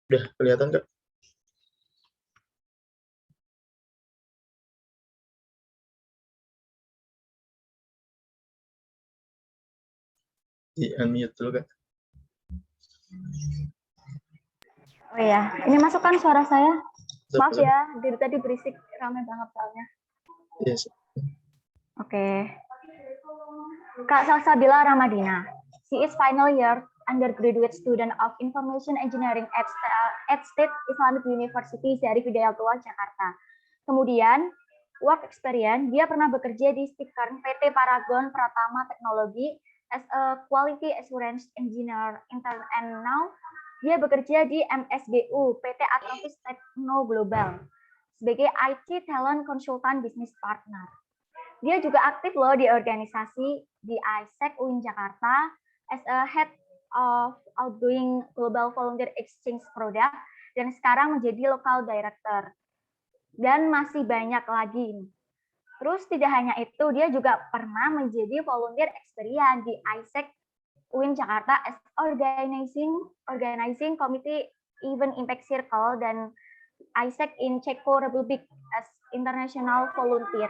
Udah kelihatan Kak? Di unmute dulu Kak. Oh iya, ini masukkan suara saya. Maaf Betul. ya, dari tadi berisik, ramai banget soalnya. Yes. Oke. Kak Salsabila Ramadina. She is final year undergraduate student of Information Engineering at State Islamic University Syarif Hidayatullah, Jakarta. Kemudian, work experience, dia pernah bekerja di Stickern PT Paragon Pratama Teknologi as a Quality Assurance Engineer and now dia bekerja di MSGU PT Atrovis Techno Global sebagai IT Talent Consultant Business Partner. Dia juga aktif loh di organisasi di ISEC UIN Jakarta as a Head of Outgoing Global Volunteer Exchange Product dan sekarang menjadi Local Director. Dan masih banyak lagi. Terus tidak hanya itu, dia juga pernah menjadi volunteer experience di ISEC UIN Jakarta as organizing committee event impact circle dan ISEC in Czechoslovakia Republic as international volunteer.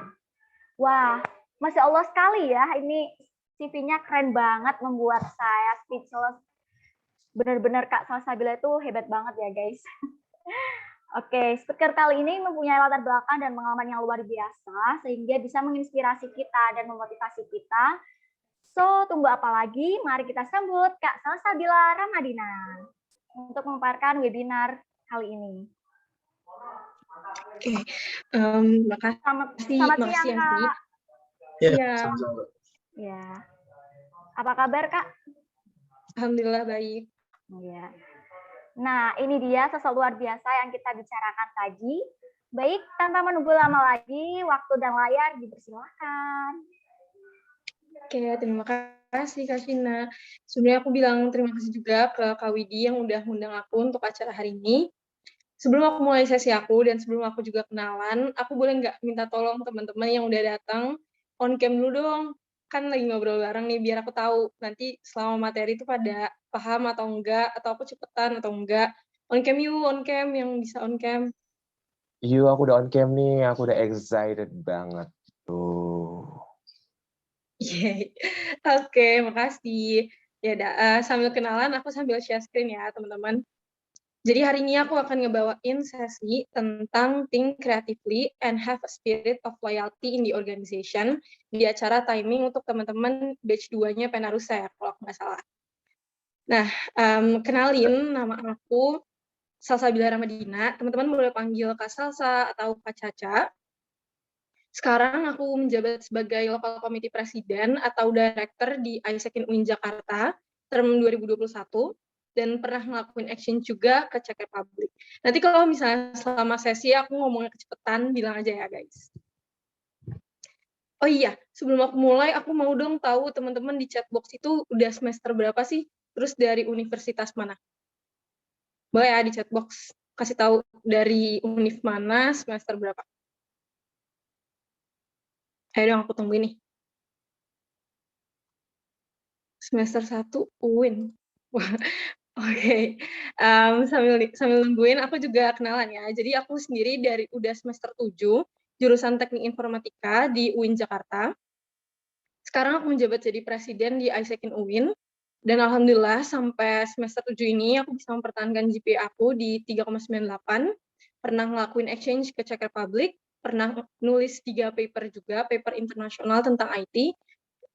Wah, Masya Allah sekali ya, ini CV-nya keren banget, membuat saya speechless. Benar-benar Kak Salsabila itu hebat banget ya guys. Oke, speaker kali ini mempunyai latar belakang dan pengalaman yang luar biasa, sehingga bisa menginspirasi kita dan memotivasi kita. So, tunggu apa lagi? Mari kita sambut Kak Salsabila Ramadina untuk memaparkan webinar kali ini. Oke, makasih. Selamat siang, Kak. Ya, sama-sama. Ya. Apa kabar, Kak? Alhamdulillah baik. Ya. Nah, ini dia sesuatu luar biasa yang kita bicarakan tadi. Baik, tanpa menunggu lama lagi, waktu dan layar dipersilakan. Oke, terima kasih Kak Vina. Sebenarnya aku bilang terima kasih juga ke Kak Widi yang udah ngundang aku untuk acara hari ini. Sebelum aku mulai sesi aku dan sebelum aku juga kenalan, aku boleh nggak minta tolong teman-teman yang udah datang on cam dulu dong. Kan lagi ngobrol bareng nih, biar aku tahu nanti selama materi itu pada paham atau enggak, atau aku cepetan atau enggak. On cam yuk, on cam yang bisa on cam. Yuk, aku udah on cam nih, aku udah excited banget tuh. Yeay. Oke, makasih. Ya udah, sambil kenalan aku sambil share screen ya, teman-teman. Jadi hari ini aku akan ngebawain sesi tentang think creatively and have a spirit of loyalty in the organization di acara timing untuk teman-teman batch 2-nya Penarusa ya, kalau aku nggak salah. Nah, kenalin, nama aku Salsabila Ramadina. Teman-teman boleh panggil Kak Salsa atau Kak Caca. Sekarang aku menjabat sebagai Local Committee Presiden atau Director di ISEC UIN Jakarta term 2021 dan pernah ngelakuin action juga ke Czech Republic. Nanti kalau misalnya selama sesi aku ngomongnya kecepatan, bilang aja ya guys. Oh iya, sebelum aku mulai, aku mau dong tahu teman-teman di chatbox itu udah semester berapa sih? Terus dari universitas mana? Boleh ya di chatbox kasih tahu dari univ mana, semester berapa? Ayo dong, aku tungguin nih. Semester 1 UIN. Oke. Sambil nungguin, aku juga kenalan ya. Jadi aku sendiri udah semester 7, jurusan Teknik Informatika di UIN Jakarta. Sekarang aku menjabat jadi presiden di ISEC UIN, dan alhamdulillah sampai semester 7 ini aku bisa mempertahankan GPA aku di 3,98, pernah ngelakuin exchange ke Czech Republic, pernah nulis 3 paper juga, paper internasional tentang IT,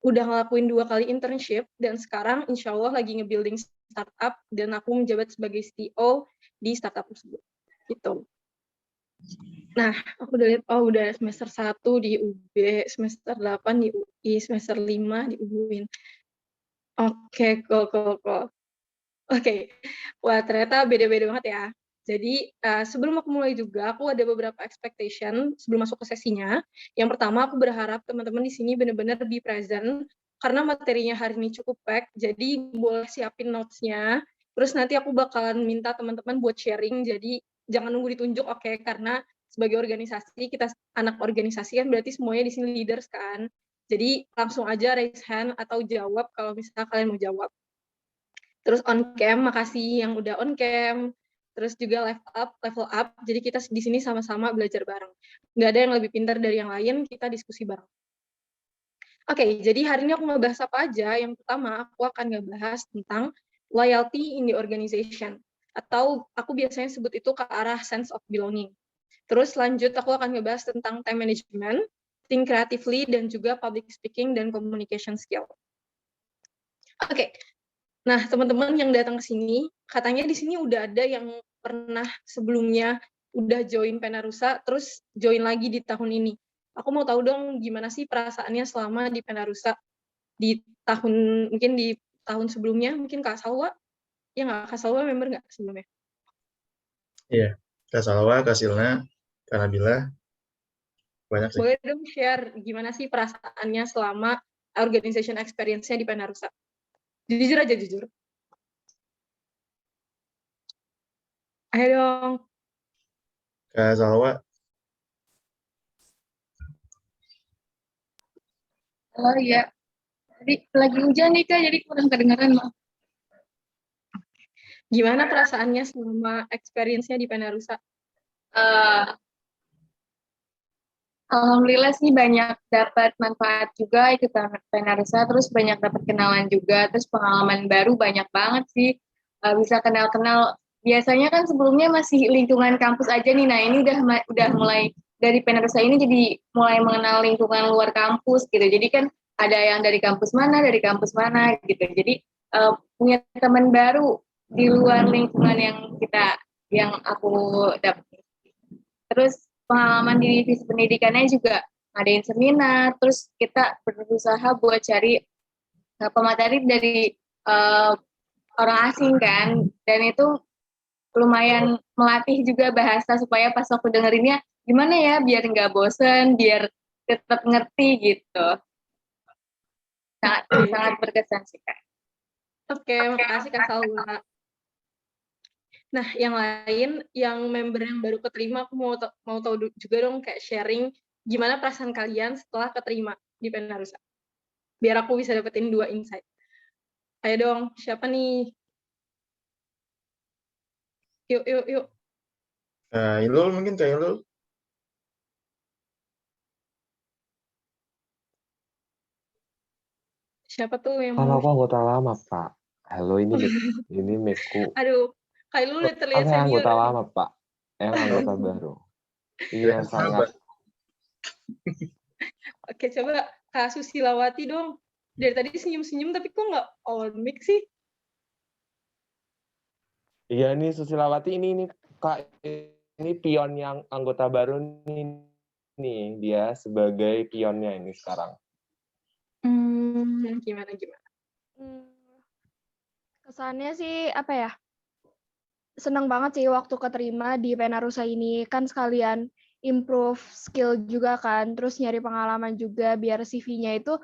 udah ngelakuin 2 kali internship, dan sekarang insya Allah lagi nge-building startup, dan aku menjabat sebagai CTO di startup tersebut. Gitu. Nah, aku udah lihat, udah semester 1 di UB, semester 8 di UI, semester 5 di UIN. Oke, cool. Oke, wah ternyata beda-beda banget ya. Jadi sebelum aku mulai juga, aku ada beberapa expectation sebelum masuk ke sesinya. Yang pertama, aku berharap teman-teman di sini benar-benar be present, karena materinya hari ini cukup pack, jadi boleh siapin notes-nya. Terus nanti aku bakalan minta teman-teman buat sharing, jadi jangan nunggu ditunjuk, oke? Karena sebagai organisasi, kita anak organisasi kan berarti semuanya di sini leaders kan. Jadi langsung aja raise hand atau jawab kalau misalnya kalian mau jawab. Terus on cam, makasih yang udah on cam. Terus juga level up. Jadi kita di sini sama-sama belajar bareng. Nggak ada yang lebih pintar dari yang lain, kita diskusi bareng. Oke, jadi hari ini aku ngebahas apa aja. Yang pertama, aku akan ngebahas tentang loyalty in the organization. Atau aku biasanya sebut itu ke arah sense of belonging. Terus lanjut, aku akan ngebahas tentang time management, think creatively, dan juga public speaking dan communication skill. Oke, nah, teman-teman yang datang ke sini, katanya di sini udah ada yang pernah sebelumnya udah join Penarusa, terus join lagi di tahun ini. Aku mau tahu dong gimana sih perasaannya selama di Penarusa mungkin di tahun sebelumnya, mungkin Kak Salwa, ya nggak? Kak Salwa member nggak sebelumnya? Iya, Kak Salwa, Kak Silna, Kak Nabila, banyak sih. Boleh dong share gimana sih perasaannya selama organization experience-nya di Penarusa? Jujur aja, jujur. Ayo dong. Kak Salwa, Oh iya, tadi lagi hujan nih Kak, jadi kurang kedengaran maaf. Gimana perasaannya selama experience-nya di Penarusa? Eh, Alhamdulillah sih banyak dapat manfaat juga ikut Penarusa, terus banyak dapat kenalan juga, terus pengalaman baru banyak banget sih. Bisa kenal-kenal. Biasanya kan sebelumnya masih lingkungan kampus aja nih, nah ini udah mulai dari Penarusa ini jadi mulai mengenal lingkungan luar kampus gitu. Jadi kan ada yang dari kampus mana gitu. Jadi punya teman baru di luar lingkungan yang aku dapat. Terus pengalaman di divisi pendidikannya juga ngadain seminar, terus kita berusaha buat cari pemateri dari orang asing kan, dan itu lumayan melatih juga bahasa supaya pas aku dengerinnya gimana ya biar nggak bosen, biar tetap ngerti gitu. Sangat berkesan sih Kak. Oke, makasih Kak Salwa. Nah, yang lain, yang member yang baru keterima, aku mau tahu juga dong kayak sharing gimana perasaan kalian setelah keterima di Penarusa. Biar aku bisa dapetin 2 insight. Ayo dong, siapa nih? Yuk. Kak Ilul mungkin Kak Ilul. Siapa tuh yang Kan mau? aku anggota lama, Pak. Halo, ini Meku. Aduh, Kak Ilul udah terlihat Saya senior. anggota lama, Pak. Yang anggota baru. Iya, sangat. Oke, coba Kak Susilawati dong. Dari tadi senyum-senyum, tapi kok nggak on mic sih? Iya, nih Susilawati ini Kak, ini pion yang anggota baru nih. Dia sebagai pionnya ini sekarang. Gimana? Kesannya sih apa ya? Seneng banget sih waktu keterima di Penarusa ini, kan sekalian improve skill juga kan, terus nyari pengalaman juga biar CV-nya itu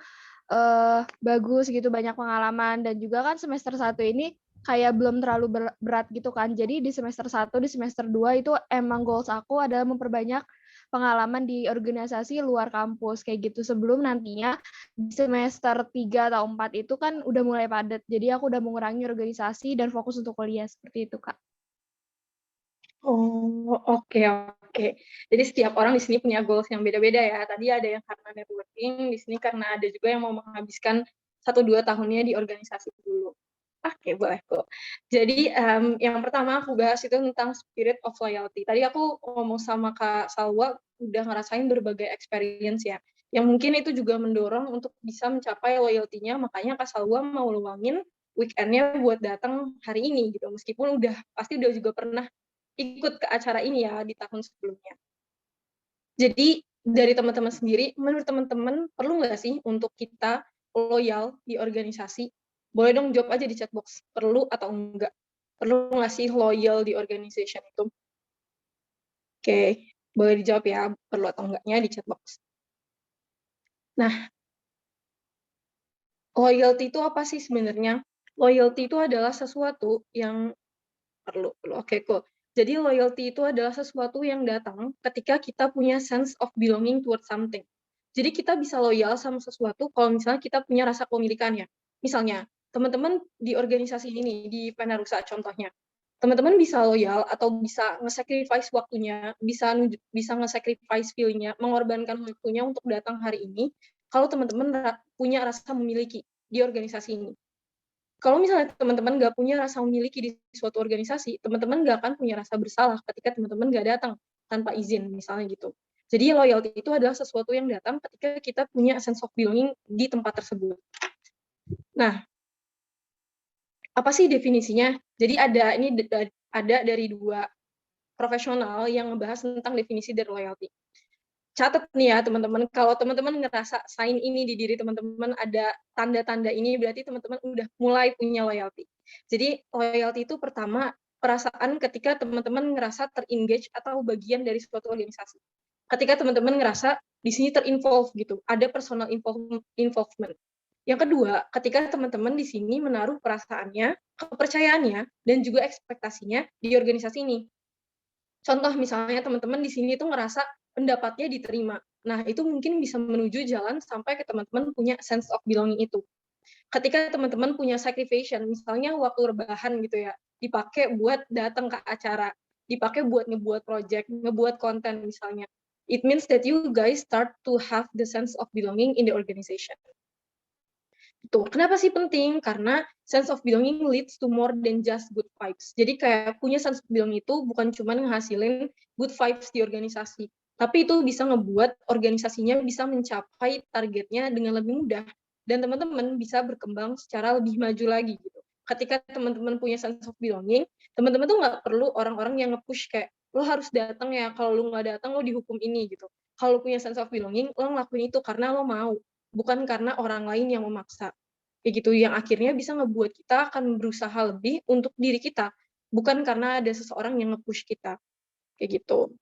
bagus gitu, banyak pengalaman, dan juga kan semester 1 ini kayak belum terlalu berat gitu kan. Jadi di semester 1, di semester 2 itu emang goals aku adalah memperbanyak pengalaman di organisasi luar kampus kayak gitu, sebelum nantinya di semester 3 atau 4 itu kan udah mulai padat. Jadi aku udah mengurangi organisasi dan fokus untuk kuliah seperti itu, Kak. Oh, oke. Jadi setiap orang di sini punya goals yang beda-beda ya. Tadi ada yang karena networking, di sini karena ada juga yang mau menghabiskan 1-2 tahunnya di organisasi dulu. Oke, boleh kok. Jadi yang pertama aku bahas itu tentang spirit of loyalty. Tadi aku ngomong sama Kak Salwa udah ngerasain berbagai experience ya. Yang mungkin itu juga mendorong untuk bisa mencapai loyalty-nya, makanya Kak Salwa mau luangin weekend-nya buat datang hari ini gitu. Meskipun pasti udah juga pernah ikut ke acara ini ya di tahun sebelumnya. Jadi dari teman-teman sendiri, menurut teman-teman perlu nggak sih untuk kita loyal di organisasi? Boleh dong jawab aja di chat box, perlu atau enggak? Perlu nggak sih loyal di organization itu? Oke, boleh dijawab ya, perlu atau enggaknya di chat box. Nah, loyalty itu apa sih sebenarnya? Loyalty itu adalah sesuatu yang perlu. Oke, cool. Jadi loyalty itu adalah sesuatu yang datang ketika kita punya sense of belonging towards something. Jadi kita bisa loyal sama sesuatu kalau misalnya kita punya rasa kepemilikan ya. Misalnya, teman-teman di organisasi ini, di Penarusa contohnya, teman-teman bisa loyal atau bisa nge-sacrifice waktunya, bisa nge-sacrifice feeling-nya, mengorbankan waktunya untuk datang hari ini, kalau teman-teman punya rasa memiliki di organisasi ini. Kalau misalnya teman-teman nggak punya rasa memiliki di suatu organisasi, teman-teman nggak akan punya rasa bersalah ketika teman-teman nggak datang tanpa izin, misalnya gitu. Jadi loyalty itu adalah sesuatu yang datang ketika kita punya sense of belonging di tempat tersebut. Nah, apa sih definisinya? Jadi ada dari 2 profesional yang ngebahas tentang definisi dari loyalty. Catat nih ya teman-teman, kalau teman-teman ngerasa sign ini di diri teman-teman ada tanda-tanda ini, berarti teman-teman udah mulai punya loyalty. Jadi loyalty itu pertama perasaan ketika teman-teman ngerasa ter-engage atau bagian dari suatu organisasi. Ketika teman-teman ngerasa di sini ter-involve gitu, ada personal involvement. Yang kedua, ketika teman-teman di sini menaruh perasaannya, kepercayaannya, dan juga ekspektasinya di organisasi ini. Contoh misalnya teman-teman di sini tuh ngerasa pendapatnya diterima. Nah, itu mungkin bisa menuju jalan sampai ke teman-teman punya sense of belonging itu. Ketika teman-teman punya sacrification, misalnya waktu rebahan gitu ya, dipakai buat datang ke acara, dipakai buat ngebuat project, ngebuat konten misalnya. It means that you guys start to have the sense of belonging in the organization. Tuh, kenapa sih penting? Karena sense of belonging leads to more than just good vibes. Jadi kayak punya sense of belonging itu bukan cuma ngehasilin good vibes di organisasi, tapi itu bisa ngebuat organisasinya bisa mencapai targetnya dengan lebih mudah dan teman-teman bisa berkembang secara lebih maju lagi gitu. Ketika teman-teman punya sense of belonging, teman-teman tuh nggak perlu orang-orang yang nge-push kayak lo harus datang ya, kalau lo nggak datang lo dihukum ini gitu. Kalau punya sense of belonging, lo ngelakuin itu karena lo mau, bukan karena orang lain yang memaksa. Kayak gitu, yang akhirnya bisa ngebuat kita akan berusaha lebih untuk diri kita, bukan karena ada seseorang yang nge-push kita. Kayak gitu.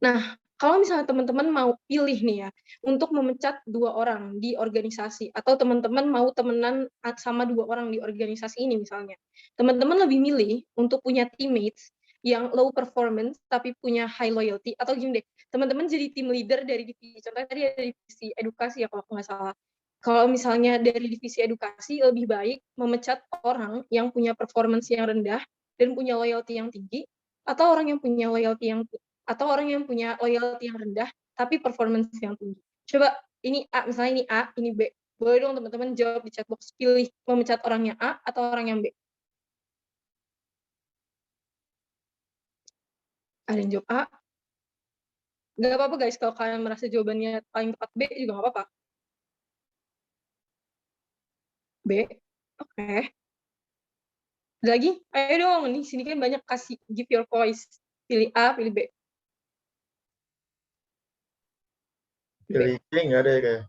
Nah, kalau misalnya teman-teman mau pilih nih ya, untuk memecat 2 orang di organisasi, atau teman-teman mau temenan sama 2 orang di organisasi ini misalnya, teman-teman lebih milih untuk punya teammates yang low performance tapi punya high loyalty, atau gini deh, teman-teman jadi team leader dari divisi, contohnya tadi ada divisi edukasi ya kalau aku nggak salah. Kalau misalnya dari divisi edukasi, lebih baik memecat orang yang punya performance yang rendah dan punya loyalty yang tinggi, atau orang yang punya loyalty yang rendah tapi performance yang tinggi. Coba ini A, misalnya ini A, ini B. Boleh dong teman-teman jawab di chat box, pilih memecat orang yang A atau orang yang B. Ada yang jawab A? Nggak apa-apa guys, kalau kalian merasa jawabannya paling tepat B juga nggak apa-apa. B, oke. Lagi, ayo dong, nih sini kan banyak kasih give your voice. Pilih A, pilih B. Pilih C nggak ada ya kayak.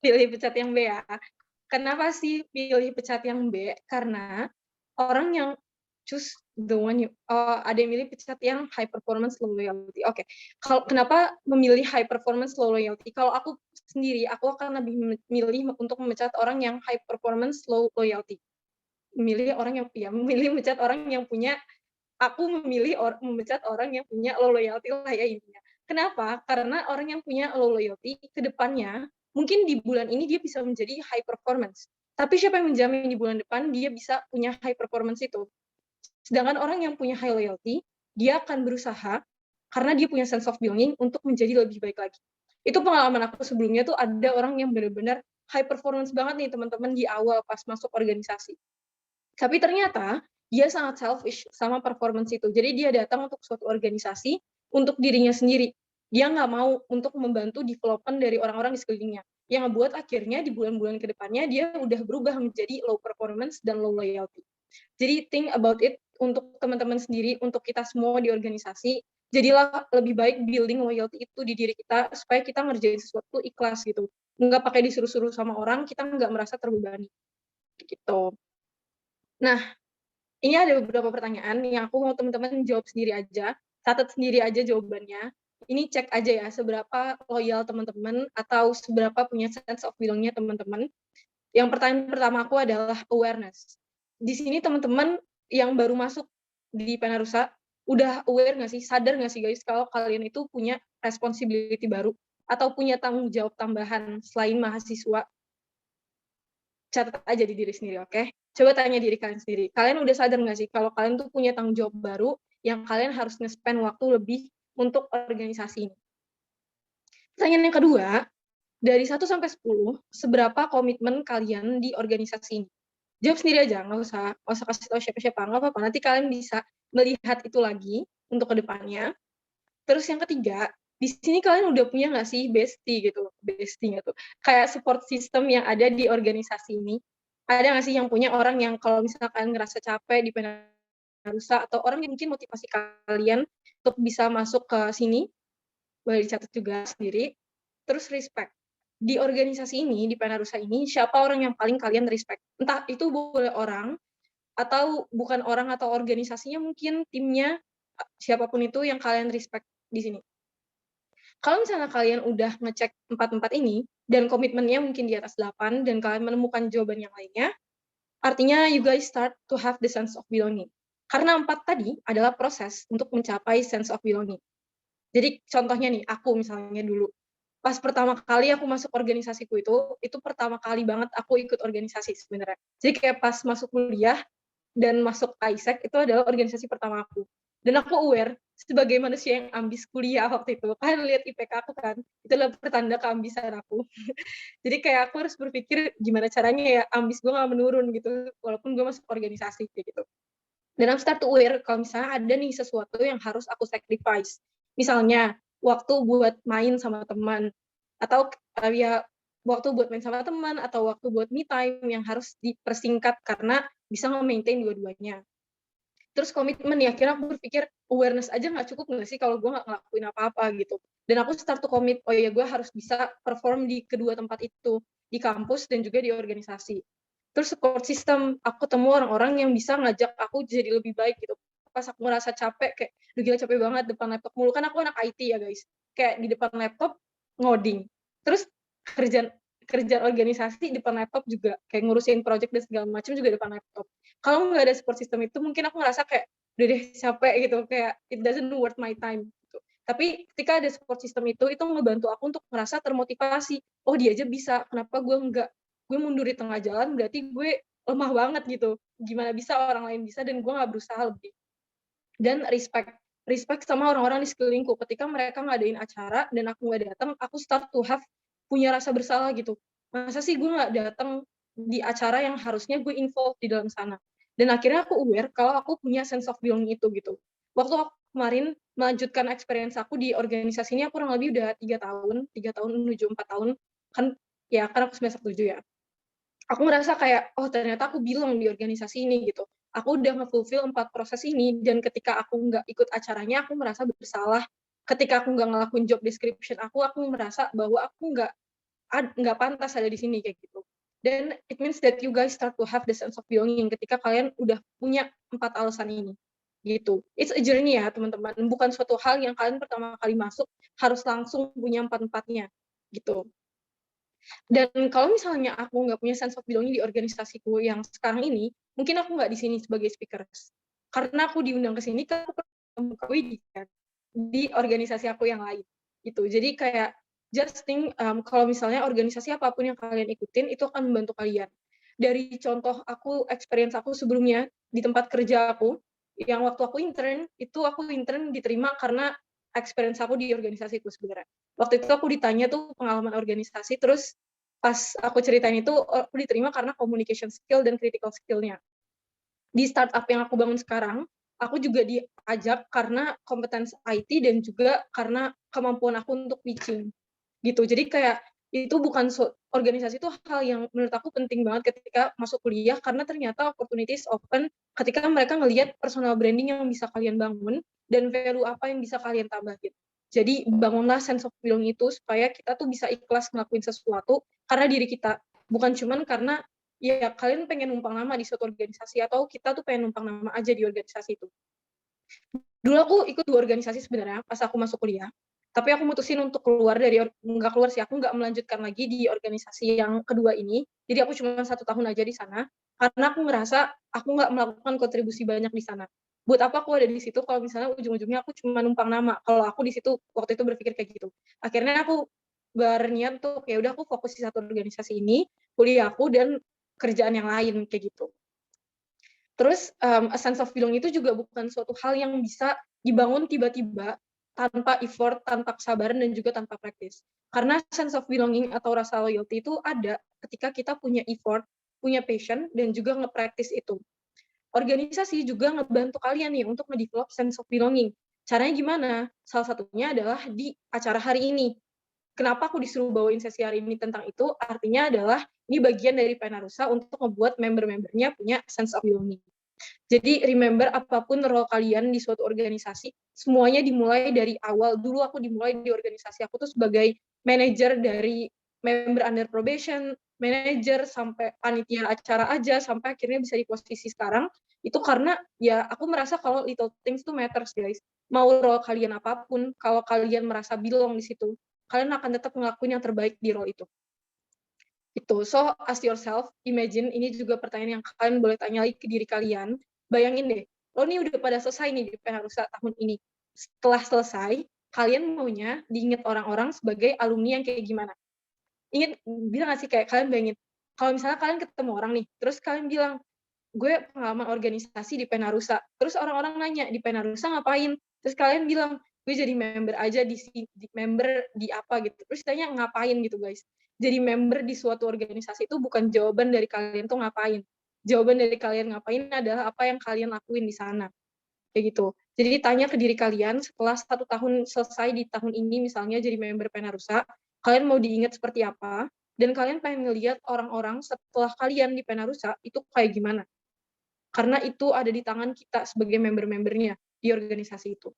Pilih pecat yang B ya. Kenapa sih pilih pecat yang B? Karena orang yang choose the one ada yang milih pecat yang high performance low loyalty. Oke. Kalau kenapa memilih high performance low loyalty? Kalau aku sendiri, aku akan lebih memilih untuk memecat orang yang high performance low loyalty. Memilih memecat orang yang punya memecat orang yang punya low loyalty lah ya intinya. Kenapa? Karena orang yang punya low loyalty ke depannya mungkin di bulan ini dia bisa menjadi high performance. Tapi siapa yang menjamin di bulan depan dia bisa punya high performance itu? Sedangkan orang yang punya high loyalty, dia akan berusaha karena dia punya sense of belonging untuk menjadi lebih baik lagi. Itu pengalaman aku sebelumnya tuh ada orang yang benar-benar high performance banget nih teman-teman di awal pas masuk organisasi. Tapi ternyata dia sangat selfish sama performance itu. Jadi dia datang untuk suatu organisasi untuk dirinya sendiri. Dia nggak mau untuk membantu development dari orang-orang di sekelilingnya. Yang ngebuat akhirnya di bulan-bulan ke depannya dia udah berubah menjadi low performance dan low loyalty. Jadi think about it untuk teman-teman sendiri, untuk kita semua di organisasi, jadilah lebih baik building loyalty itu di diri kita supaya kita ngerjain sesuatu ikhlas gitu. Nggak pakai disuruh-suruh sama orang, kita nggak merasa terbebani. Gitu. Nah, ini ada beberapa pertanyaan yang aku mau teman-teman jawab sendiri aja, catat sendiri aja jawabannya. Ini cek aja ya, seberapa loyal teman-teman atau seberapa punya sense of belonging-nya teman-teman. Yang pertanyaan pertama aku adalah awareness. Di sini teman-teman yang baru masuk di Penarusa, udah aware nggak sih, sadar nggak sih guys, kalau kalian itu punya responsibility baru, atau punya tanggung jawab tambahan selain mahasiswa? Catat aja di diri sendiri, oke? Coba tanya diri kalian sendiri. Kalian udah sadar nggak sih kalau kalian tuh punya tanggung jawab baru yang kalian harus nge-spend waktu lebih untuk organisasi ini? Pertanyaan yang kedua, dari 1 sampai 10, seberapa komitmen kalian di organisasi ini? Jawab sendiri aja, nggak usah kasih tahu siapa-siapa, nggak apa-apa. Nanti kalian bisa melihat itu lagi untuk kedepannya. Terus yang ketiga, di sini kalian udah punya nggak sih bestie gitu, bestie nggak tuh? Kayak support system yang ada di organisasi ini. Ada nggak sih yang punya orang yang kalau misalkan ngerasa capek di Penarusa, atau orang yang mungkin motivasi kalian untuk bisa masuk ke sini, boleh dicatat juga sendiri. Terus respect. Di organisasi ini, di Penarusa ini, siapa orang yang paling kalian respect? Entah itu boleh orang, atau bukan orang atau organisasinya, mungkin timnya, siapapun itu yang kalian respect di sini. Kalau misalnya kalian udah ngecek 4 ini, dan komitmennya mungkin di atas 8, dan kalian menemukan jawaban yang lainnya, artinya you guys start to have the sense of belonging. Karena 4 tadi adalah proses untuk mencapai sense of belonging. Jadi contohnya nih, aku misalnya dulu, pas pertama kali aku masuk organisasiku itu pertama kali banget aku ikut organisasi sebenarnya. Jadi kayak pas masuk kuliah dan masuk ISEC, itu adalah organisasi pertama aku. Dan aku aware, sebagai manusia yang ambis kuliah waktu itu, kalian lihat IPK aku kan, itu adalah pertanda keambisan aku. Jadi kayak aku harus berpikir gimana caranya ya ambis gue nggak menurun gitu, walaupun gue masuk organisasi kayak gitu. Dan aku start to aware kalau misalnya ada nih sesuatu yang harus aku sacrifice. Misalnya waktu buat main sama teman, atau ya waktu buat main sama teman, atau waktu buat me time yang harus dipersingkat karena bisa nge-maintain dua-duanya. Terus komitmen ya, akhirnya aku berpikir awareness aja nggak cukup nggak sih kalau gue nggak ngelakuin apa-apa gitu. Dan aku start to commit, oh ya gue harus bisa perform di kedua tempat itu, di kampus dan juga di organisasi. Terus support system, aku ketemu orang-orang yang bisa ngajak aku jadi lebih baik gitu. Pas aku ngerasa capek, kayak, duh gila capek banget depan laptop mulu, kan aku anak IT ya guys. Kayak di depan laptop, ngoding. Terus kerjaan organisasi depan laptop juga, kayak ngurusin project dan segala macam juga depan laptop. Kalau nggak ada support system itu, mungkin aku ngerasa kayak, udah deh capek gitu, kayak it doesn't worth my time. Gitu. Tapi ketika ada support system itu ngebantu aku untuk ngerasa termotivasi. Oh dia aja bisa, kenapa gue enggak? Gue mundur di tengah jalan, berarti gue lemah banget gitu. Gimana bisa orang lain bisa dan gue nggak berusaha lebih. Dan respect sama orang-orang di sekelilingku. Ketika mereka ngadain acara dan aku nggak datang, aku start to have punya rasa bersalah gitu. Masa sih gue nggak datang di acara yang harusnya gue involved di dalam sana. Dan akhirnya aku aware kalau aku punya sense of belonging itu gitu. Waktu aku kemarin melanjutkan experience aku di organisasi ini, aku kurang lebih udah 3 tahun menuju 4 tahun, kan aku semester 7 ya. Aku ngerasa kayak, oh ternyata aku bilang di organisasi ini gitu. Aku udah nge-fulfill 4 proses ini, dan ketika aku nggak ikut acaranya, aku merasa bersalah. Ketika aku nggak ngelakuin job description aku merasa bahwa aku nggak pantas ada di sini kayak gitu. Dan it means that you guys start to have the sense of belonging ketika kalian udah punya 4 alasan ini. Gitu. It's a journey ya teman-teman, bukan suatu hal yang kalian pertama kali masuk harus langsung punya 4-4-nya gitu. Dan kalau misalnya aku nggak punya sense of belonging di organisasiku yang sekarang ini, mungkin aku nggak di sini sebagai speaker. Karena aku diundang ke sini, aku ketemu di organisasi aku yang lain. Gitu. Jadi kayak just think, kalau misalnya organisasi apapun yang kalian ikutin, itu akan membantu kalian. Dari contoh aku, experience aku sebelumnya di tempat kerja aku, yang waktu aku intern diterima karena experience aku di organisasiku sebenarnya. Waktu itu aku ditanya tuh pengalaman organisasi, terus pas aku ceritain itu, aku diterima karena communication skill dan critical skill-nya. Di startup yang aku bangun sekarang, aku juga diajak karena kompetensi IT dan juga karena kemampuan aku untuk pitching. Gitu. Jadi kayak itu bukan organisasi itu hal yang menurut aku penting banget ketika masuk kuliah, karena ternyata opportunities open ketika mereka ngelihat personal branding yang bisa kalian bangun dan value apa yang bisa kalian tambahin. Jadi bangunlah sense of belonging itu supaya kita tuh bisa ikhlas ngelakuin sesuatu karena diri kita, bukan cuman karena ya kalian pengen numpang nama di suatu organisasi atau kita tuh pengen numpang nama aja di organisasi itu. Dulu aku ikut 2 organisasi sebenarnya pas aku masuk kuliah, tapi aku mutusin untuk nggak keluar sih, aku nggak melanjutkan lagi di organisasi yang kedua ini. Jadi aku cuma 1 tahun aja di sana, karena aku ngerasa aku nggak melakukan kontribusi banyak di sana. Buat apa aku ada di situ kalau misalnya ujung-ujungnya aku cuma numpang nama. Kalau aku di situ waktu itu berpikir kayak gitu. Akhirnya aku berniat tuh ya udah aku fokus di satu organisasi ini, kuliah aku dan kerjaan yang lain kayak gitu. Terus a sense of belonging itu juga bukan suatu hal yang bisa dibangun tiba-tiba tanpa effort, tanpa kesabaran dan juga tanpa praktis. Karena sense of belonging atau rasa loyalty itu ada ketika kita punya effort, punya passion dan juga nge-practice itu. Organisasi juga ngebantu kalian nih untuk nge-develop sense of belonging. Caranya gimana? Salah satunya adalah di acara hari ini. Kenapa aku disuruh bawain sesi hari ini tentang itu? Artinya adalah ini bagian dari Penarusa untuk membuat member-membernya punya sense of belonging. Jadi remember apapun role kalian di suatu organisasi, semuanya dimulai dari awal. Dulu aku dimulai di organisasi aku tuh sebagai manajer dari member under probation, manajer sampai panitia acara aja, sampai akhirnya bisa di posisi sekarang. Itu karena ya aku merasa kalau little things to matters guys. Mau role kalian apapun, kalau kalian merasa belong di situ, kalian akan tetap ngelakuin yang terbaik di role itu. Itu. So, ask yourself, imagine, ini juga pertanyaan yang kalian boleh tanya lagi ke diri kalian. Bayangin deh, lo nih udah pada selesai nih di Penarusa tahun ini. Setelah selesai, kalian maunya diingat orang-orang sebagai alumni yang kayak gimana? Ingat, bilang nggak sih kayak kalian bayangin, kalau misalnya kalian ketemu orang nih, terus kalian bilang, gue pengalaman organisasi di Penarusa. Terus orang-orang nanya, di Penarusa ngapain? Terus kalian bilang, gue jadi member aja member di apa gitu. Terus tanya ngapain gitu guys. Jadi member di suatu organisasi itu bukan jawaban dari kalian tuh ngapain. Jawaban dari kalian ngapain adalah apa yang kalian lakuin di sana. Kayak gitu. Jadi tanya ke diri kalian setelah 1 tahun selesai di tahun ini misalnya jadi member Penarusa, kalian mau diingat seperti apa, dan kalian pengen ngelihat orang-orang setelah kalian di Penarusa itu kayak gimana. Karena itu ada di tangan kita sebagai member-membernya di organisasi itu.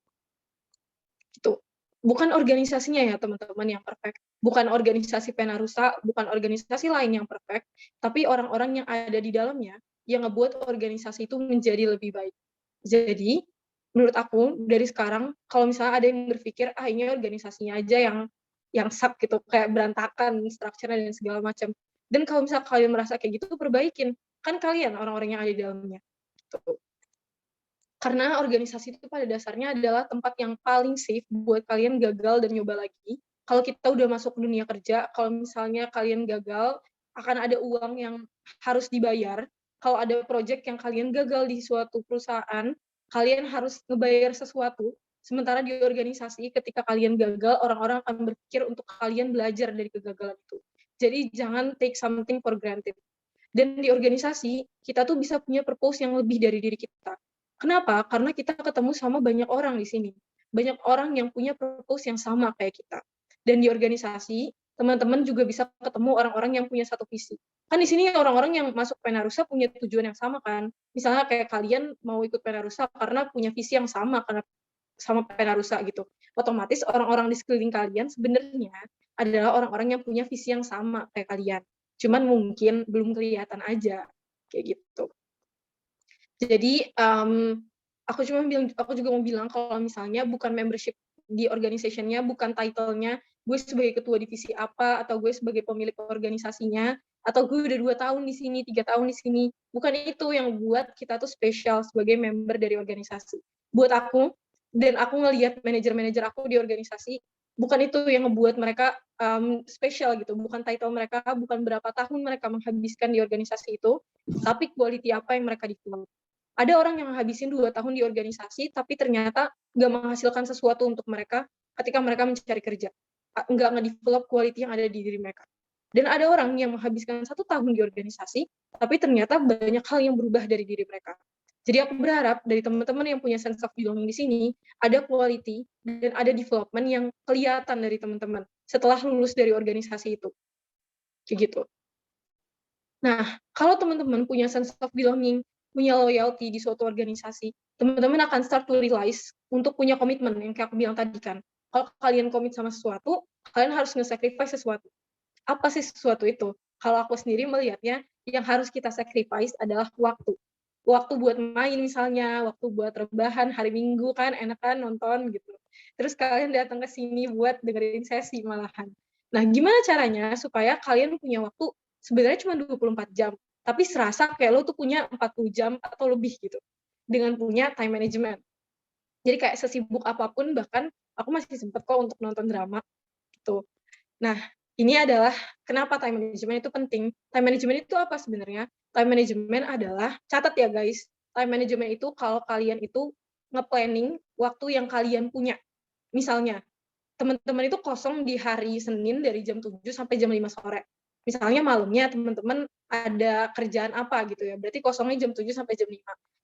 Gitu. Bukan organisasinya ya teman-teman yang perfect. Bukan organisasi Penarusa, bukan organisasi lain yang perfect, tapi orang-orang yang ada di dalamnya yang ngebuat organisasi itu menjadi lebih baik. Jadi, menurut aku dari sekarang kalau misalnya ada yang berpikir ini organisasinya aja yang suck gitu, kayak berantakan strukturnya dan segala macam. Dan kalau misalnya kalian merasa kayak gitu, perbaikin. Kan kalian orang-orang yang ada di dalamnya. Tuh. Karena organisasi itu pada dasarnya adalah tempat yang paling safe buat kalian gagal dan nyoba lagi. Kalau kita udah masuk dunia kerja, kalau misalnya kalian gagal, akan ada uang yang harus dibayar. Kalau ada project yang kalian gagal di suatu perusahaan, kalian harus ngebayar sesuatu. Sementara di organisasi, ketika kalian gagal, orang-orang akan berpikir untuk kalian belajar dari kegagalan itu. Jadi jangan take something for granted. Dan di organisasi, kita tuh bisa punya purpose yang lebih dari diri kita. Kenapa? Karena kita ketemu sama banyak orang di sini. Banyak orang yang punya purpose yang sama kayak kita. Dan di organisasi, teman-teman juga bisa ketemu orang-orang yang punya satu visi. Kan di sini orang-orang yang masuk Penarusa punya tujuan yang sama kan. Misalnya kayak kalian mau ikut Penarusa karena punya visi yang sama karena sama Penarusa gitu. Otomatis orang-orang di sekeliling kalian sebenarnya adalah orang-orang yang punya visi yang sama kayak kalian. Cuman mungkin belum kelihatan aja kayak gitu. Jadi aku juga mau bilang kalau misalnya bukan membership di organisasinya, bukan title-nya, gue sebagai ketua divisi apa, atau gue sebagai pemilik organisasinya, atau gue udah 2 tahun di sini, 3 tahun di sini. Bukan itu yang buat kita tuh spesial sebagai member dari organisasi. Buat aku, dan aku ngelihat manajer-manajer aku di organisasi, bukan itu yang ngebuat mereka spesial gitu. Bukan title mereka, bukan berapa tahun mereka menghabiskan di organisasi itu, tapi quality apa yang mereka develop. Ada orang yang ngabisin 2 tahun di organisasi, tapi ternyata nggak menghasilkan sesuatu untuk mereka ketika mereka mencari kerja. Nggak nge-develop quality yang ada di diri mereka. Dan ada orang yang menghabiskan 1 tahun di organisasi, tapi ternyata banyak hal yang berubah dari diri mereka. Jadi aku berharap dari teman-teman yang punya sense of belonging di sini, ada quality dan ada development yang kelihatan dari teman-teman setelah lulus dari organisasi itu. Kayak gitu. Nah, kalau teman-teman punya sense of belonging, punya loyalty di suatu organisasi, teman-teman akan start to realize untuk punya komitmen yang kayak aku bilang tadi kan. Kalau kalian komit sama sesuatu, kalian harus nge-sacrifice sesuatu. Apa sih sesuatu itu? Kalau aku sendiri melihatnya, yang harus kita sacrifice adalah waktu. Waktu buat main misalnya, waktu buat rebahan hari Minggu kan enak kan nonton gitu. Terus kalian datang ke sini buat dengerin sesi malahan. Nah, gimana caranya supaya kalian punya waktu sebenarnya cuma 24 jam, tapi serasa kayak lo tuh punya 40 jam atau lebih gitu. Dengan punya time management. Jadi kayak sesibuk apapun, bahkan aku masih sempet kok untuk nonton drama gitu. Nah, ini adalah kenapa time management itu penting. Time management itu apa sebenarnya? Time management adalah, catat ya guys, time management itu kalau kalian itu nge-planning waktu yang kalian punya. Misalnya, teman-teman itu kosong di hari Senin dari jam 7 sampai jam 5 sore. Misalnya malamnya teman-teman ada kerjaan apa gitu ya, berarti kosongnya jam 7 sampai jam 5.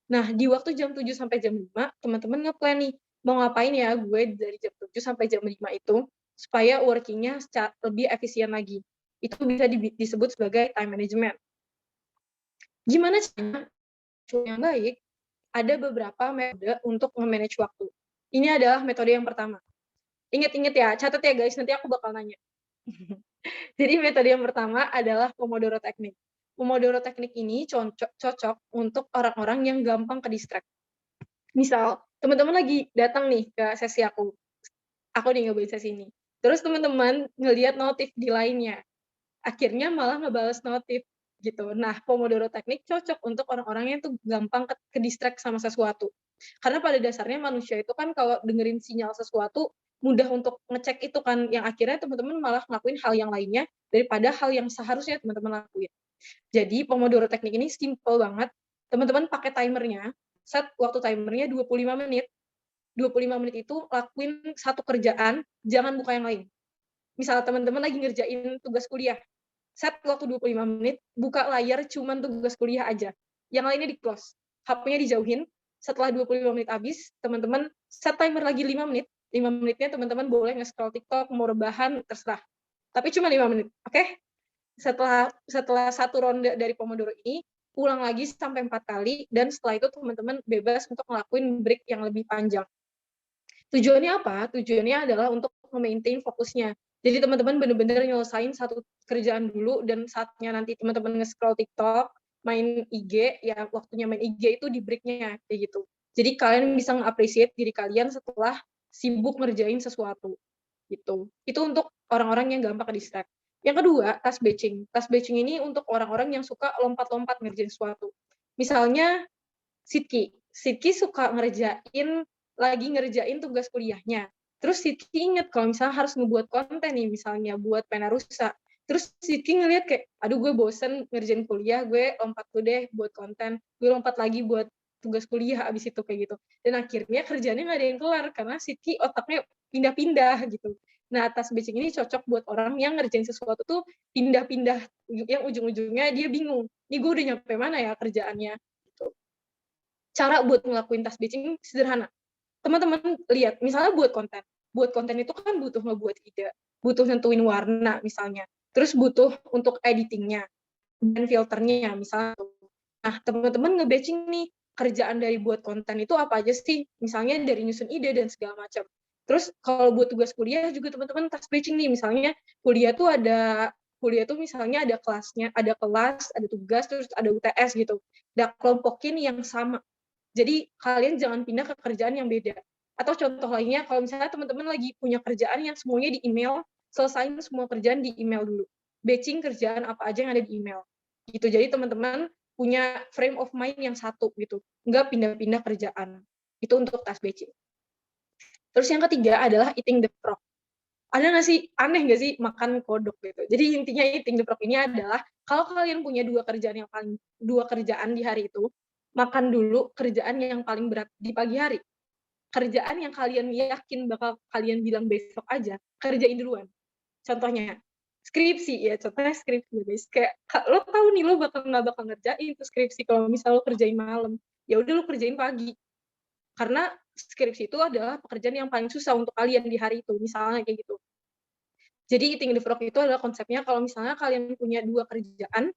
Nah, di waktu jam 7 sampai jam 5, teman-teman nge-plan nih, mau ngapain ya gue dari jam 7 sampai jam 5 itu, supaya working-nya lebih efisien lagi. Itu bisa disebut sebagai time management. Gimana caranya yang baik? Ada beberapa metode untuk nge-manage waktu. Ini adalah metode yang pertama. Ingat-ingat ya, catat ya guys, nanti aku bakal nanya. Jadi metode yang pertama adalah Pomodoro Technique. Pomodoro Technique ini cocok untuk orang-orang yang gampang ke distract. Misal, teman-teman lagi datang nih ke sesi aku nih nyobain sesi ini. Terus teman-teman ngelihat notif di lainnya. Akhirnya malah ngebales notif gitu. Nah, Pomodoro Technique cocok untuk orang-orang yang tuh gampang ke distract sama sesuatu. Karena pada dasarnya manusia itu kan kalau dengerin sinyal sesuatu mudah untuk ngecek itu kan, yang akhirnya teman-teman malah ngelakuin hal yang lainnya daripada hal yang seharusnya teman-teman lakuin. Jadi Pomodoro Technique ini simple banget. Teman-teman pakai timernya, set waktu timernya 25 menit. 25 menit itu lakuin satu kerjaan, jangan buka yang lain. Misal teman-teman lagi ngerjain tugas kuliah, set waktu 25 menit, buka layar cuman tugas kuliah aja. Yang lainnya di-close. HP-nya dijauhin. Setelah 25 menit habis, teman-teman set timer lagi 5 menit. 5 menitnya teman-teman boleh nge-scroll TikTok, mau rebahan, terserah. Tapi cuma 5 menit, oke? Setelah satu ronde dari Pomodoro ini, ulang lagi sampai 4 kali, dan setelah itu teman-teman bebas untuk ngelakuin break yang lebih panjang. Tujuannya apa? Tujuannya adalah untuk memaintain fokusnya. Jadi teman-teman benar-benar nyelesain satu kerjaan dulu, dan saatnya nanti teman-teman nge-scroll TikTok, main IG, ya waktunya main IG itu di break-nya, kayak gitu. Jadi kalian bisa nge-appreciate diri kalian setelah sibuk ngerjain sesuatu. Gitu. Itu untuk orang-orang yang gampang ke-distract. Yang kedua, task batching. Task batching ini untuk orang-orang yang suka lompat-lompat ngerjain sesuatu. Misalnya, Sidki suka lagi ngerjain tugas kuliahnya. Terus Sidki inget kalau misalnya harus ngebuat konten nih, misalnya buat Penarusa. Terus Sidki ngeliat kayak, aduh gue bosen ngerjain kuliah, gue lompat tuh deh buat konten, gue lompat lagi buat tugas kuliah abis itu kayak gitu. Dan akhirnya kerjaannya nggak ada yang kelar, karena Sidki otaknya pindah-pindah gitu. Nah, task batching ini cocok buat orang yang ngerjain sesuatu tuh pindah-pindah, yang ujung-ujungnya dia bingung, ini gue udah nyampe mana ya kerjaannya. Gitu. Cara buat ngelakuin task batching sederhana. Teman-teman lihat, misalnya buat konten itu kan butuh ngebuat ide, butuh nentuin warna misalnya, terus butuh untuk editingnya dan filternya misalnya. Nah, teman-teman nge-batching nih, kerjaan dari buat konten itu apa aja sih, misalnya dari nyusun ide dan segala macam. Terus kalau buat tugas kuliah juga teman-teman task batching nih, misalnya kuliah tuh misalnya ada kelasnya, ada kelas, ada tugas, terus ada UTS gitu. Ada kelompokin yang sama. Jadi kalian jangan pindah ke kerjaan yang beda. Atau contoh lainnya, kalau misalnya teman-teman lagi punya kerjaan yang semuanya di email, selesain semua kerjaan di email dulu. Batching kerjaan apa aja yang ada di email. Gitu. Jadi teman-teman punya frame of mind yang satu gitu. Nggak pindah-pindah kerjaan. Itu untuk task batching. Terus yang ketiga adalah eating the frog. Ada nggak sih, aneh nggak sih makan kodok gitu. Jadi intinya eating the frog ini adalah, kalau kalian punya dua kerjaan di hari itu, makan dulu kerjaan yang paling berat di pagi hari. Kerjaan yang kalian yakin bakal kalian bilang besok aja, kerjain duluan. Contohnya, skripsi ya, contohnya skripsi guys. Kayak, lo tahu nih lo nggak bakal ngerjain itu skripsi kalau misal lo kerjain malam. Ya udah lo kerjain pagi. Karena skripsi itu adalah pekerjaan yang paling susah untuk kalian di hari itu, misalnya kayak gitu. Jadi eating the frog itu adalah konsepnya kalau misalnya kalian punya dua kerjaan,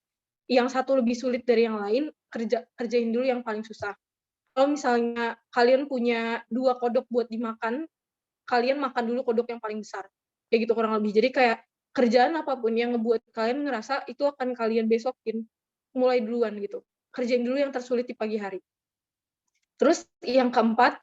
yang satu lebih sulit dari yang lain, kerjain dulu yang paling susah. Kalau misalnya kalian punya 2 kodok buat dimakan, kalian makan dulu kodok yang paling besar. Kayak gitu kurang lebih. Jadi kayak kerjaan apapun yang ngebuat kalian ngerasa itu akan kalian besokin, mulai duluan gitu. Kerjain dulu yang tersulit di pagi hari. Terus yang keempat,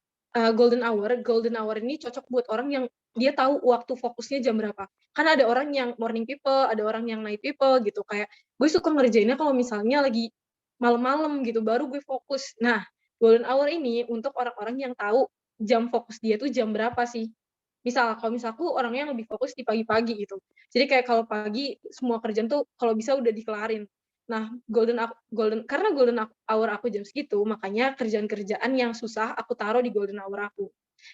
golden hour. Golden hour ini cocok buat orang yang dia tahu waktu fokusnya jam berapa. Karena ada orang yang morning people, ada orang yang night people gitu. Kayak gue suka ngerjainnya kalau misalnya lagi malam-malam gitu, baru gue fokus. Nah, golden hour ini untuk orang-orang yang tahu jam fokus dia tuh jam berapa sih. Kalau misalku orangnya yang lebih fokus di pagi-pagi gitu. Jadi kayak kalau pagi semua kerjaan tuh kalau bisa udah dikelarin. Nah, karena golden hour aku jam segitu, makanya kerjaan-kerjaan yang susah aku taruh di golden hour aku.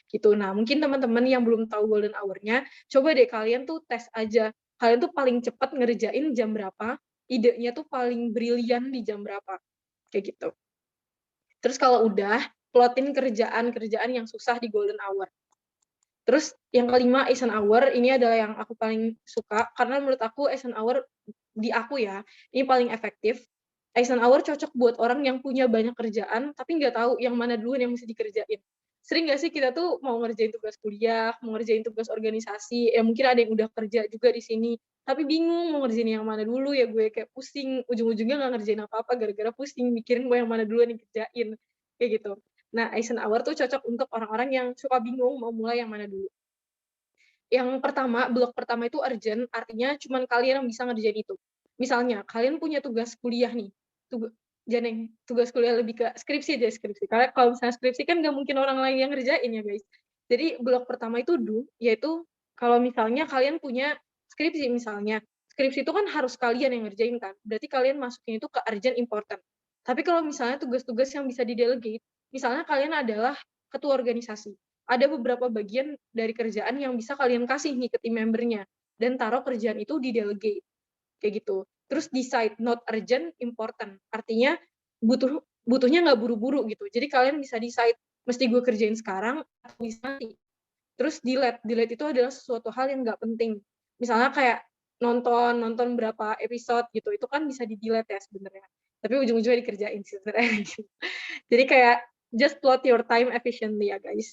Gitu. Nah, mungkin teman-teman yang belum tahu golden hour-nya, coba deh kalian tuh tes aja. Kalian tuh paling cepat ngerjain jam berapa, idenya tuh paling brilian di jam berapa. Kayak gitu. Terus kalau udah, plotin kerjaan-kerjaan yang susah di golden hour. Terus yang kelima, Eisenhower, ini adalah yang aku paling suka, karena menurut aku Eisenhower, di aku ya, ini paling efektif. Eisenhower cocok buat orang yang punya banyak kerjaan, tapi nggak tahu yang mana duluan yang mesti dikerjain. Sering nggak sih kita tuh mau ngerjain tugas kuliah, mau ngerjain tugas organisasi, ya mungkin ada yang udah kerja juga di sini, tapi bingung mau ngerjain yang mana dulu, ya gue kayak pusing, ujung-ujungnya nggak ngerjain apa-apa, gara-gara pusing, mikirin gue yang mana duluan yang dikerjain, kayak gitu. Nah, Eisenhower tuh cocok untuk orang-orang yang suka bingung mau mulai yang mana dulu. Yang pertama, blok pertama itu urgent, artinya cuma kalian yang bisa ngerjain itu. Misalnya, kalian punya tugas kuliah nih, tugas kuliah lebih ke skripsi aja, skripsi. Karena kalau misalnya skripsi kan nggak mungkin orang lain yang ngerjain ya, guys. Jadi, blok pertama itu yaitu kalau misalnya kalian punya skripsi misalnya, skripsi itu kan harus kalian yang ngerjain kan, berarti kalian masukin itu ke urgent important. Tapi kalau misalnya tugas-tugas yang bisa di-delegate, misalnya kalian adalah ketua organisasi, ada beberapa bagian dari kerjaan yang bisa kalian kasih nih ke tim membernya, dan taruh kerjaan itu di delegate, kayak gitu. Terus decide, not urgent, important. Artinya butuhnya nggak buru-buru gitu. Jadi kalian bisa decide, mesti gue kerjain sekarang atau bisa nanti. Terus delete itu adalah sesuatu hal yang nggak penting. Misalnya kayak nonton berapa episode gitu, itu kan bisa di-delete ya sebenarnya. Tapi ujung-ujungnya dikerjain sih sebenarnya. Jadi kayak just plot your time efficiently ya guys.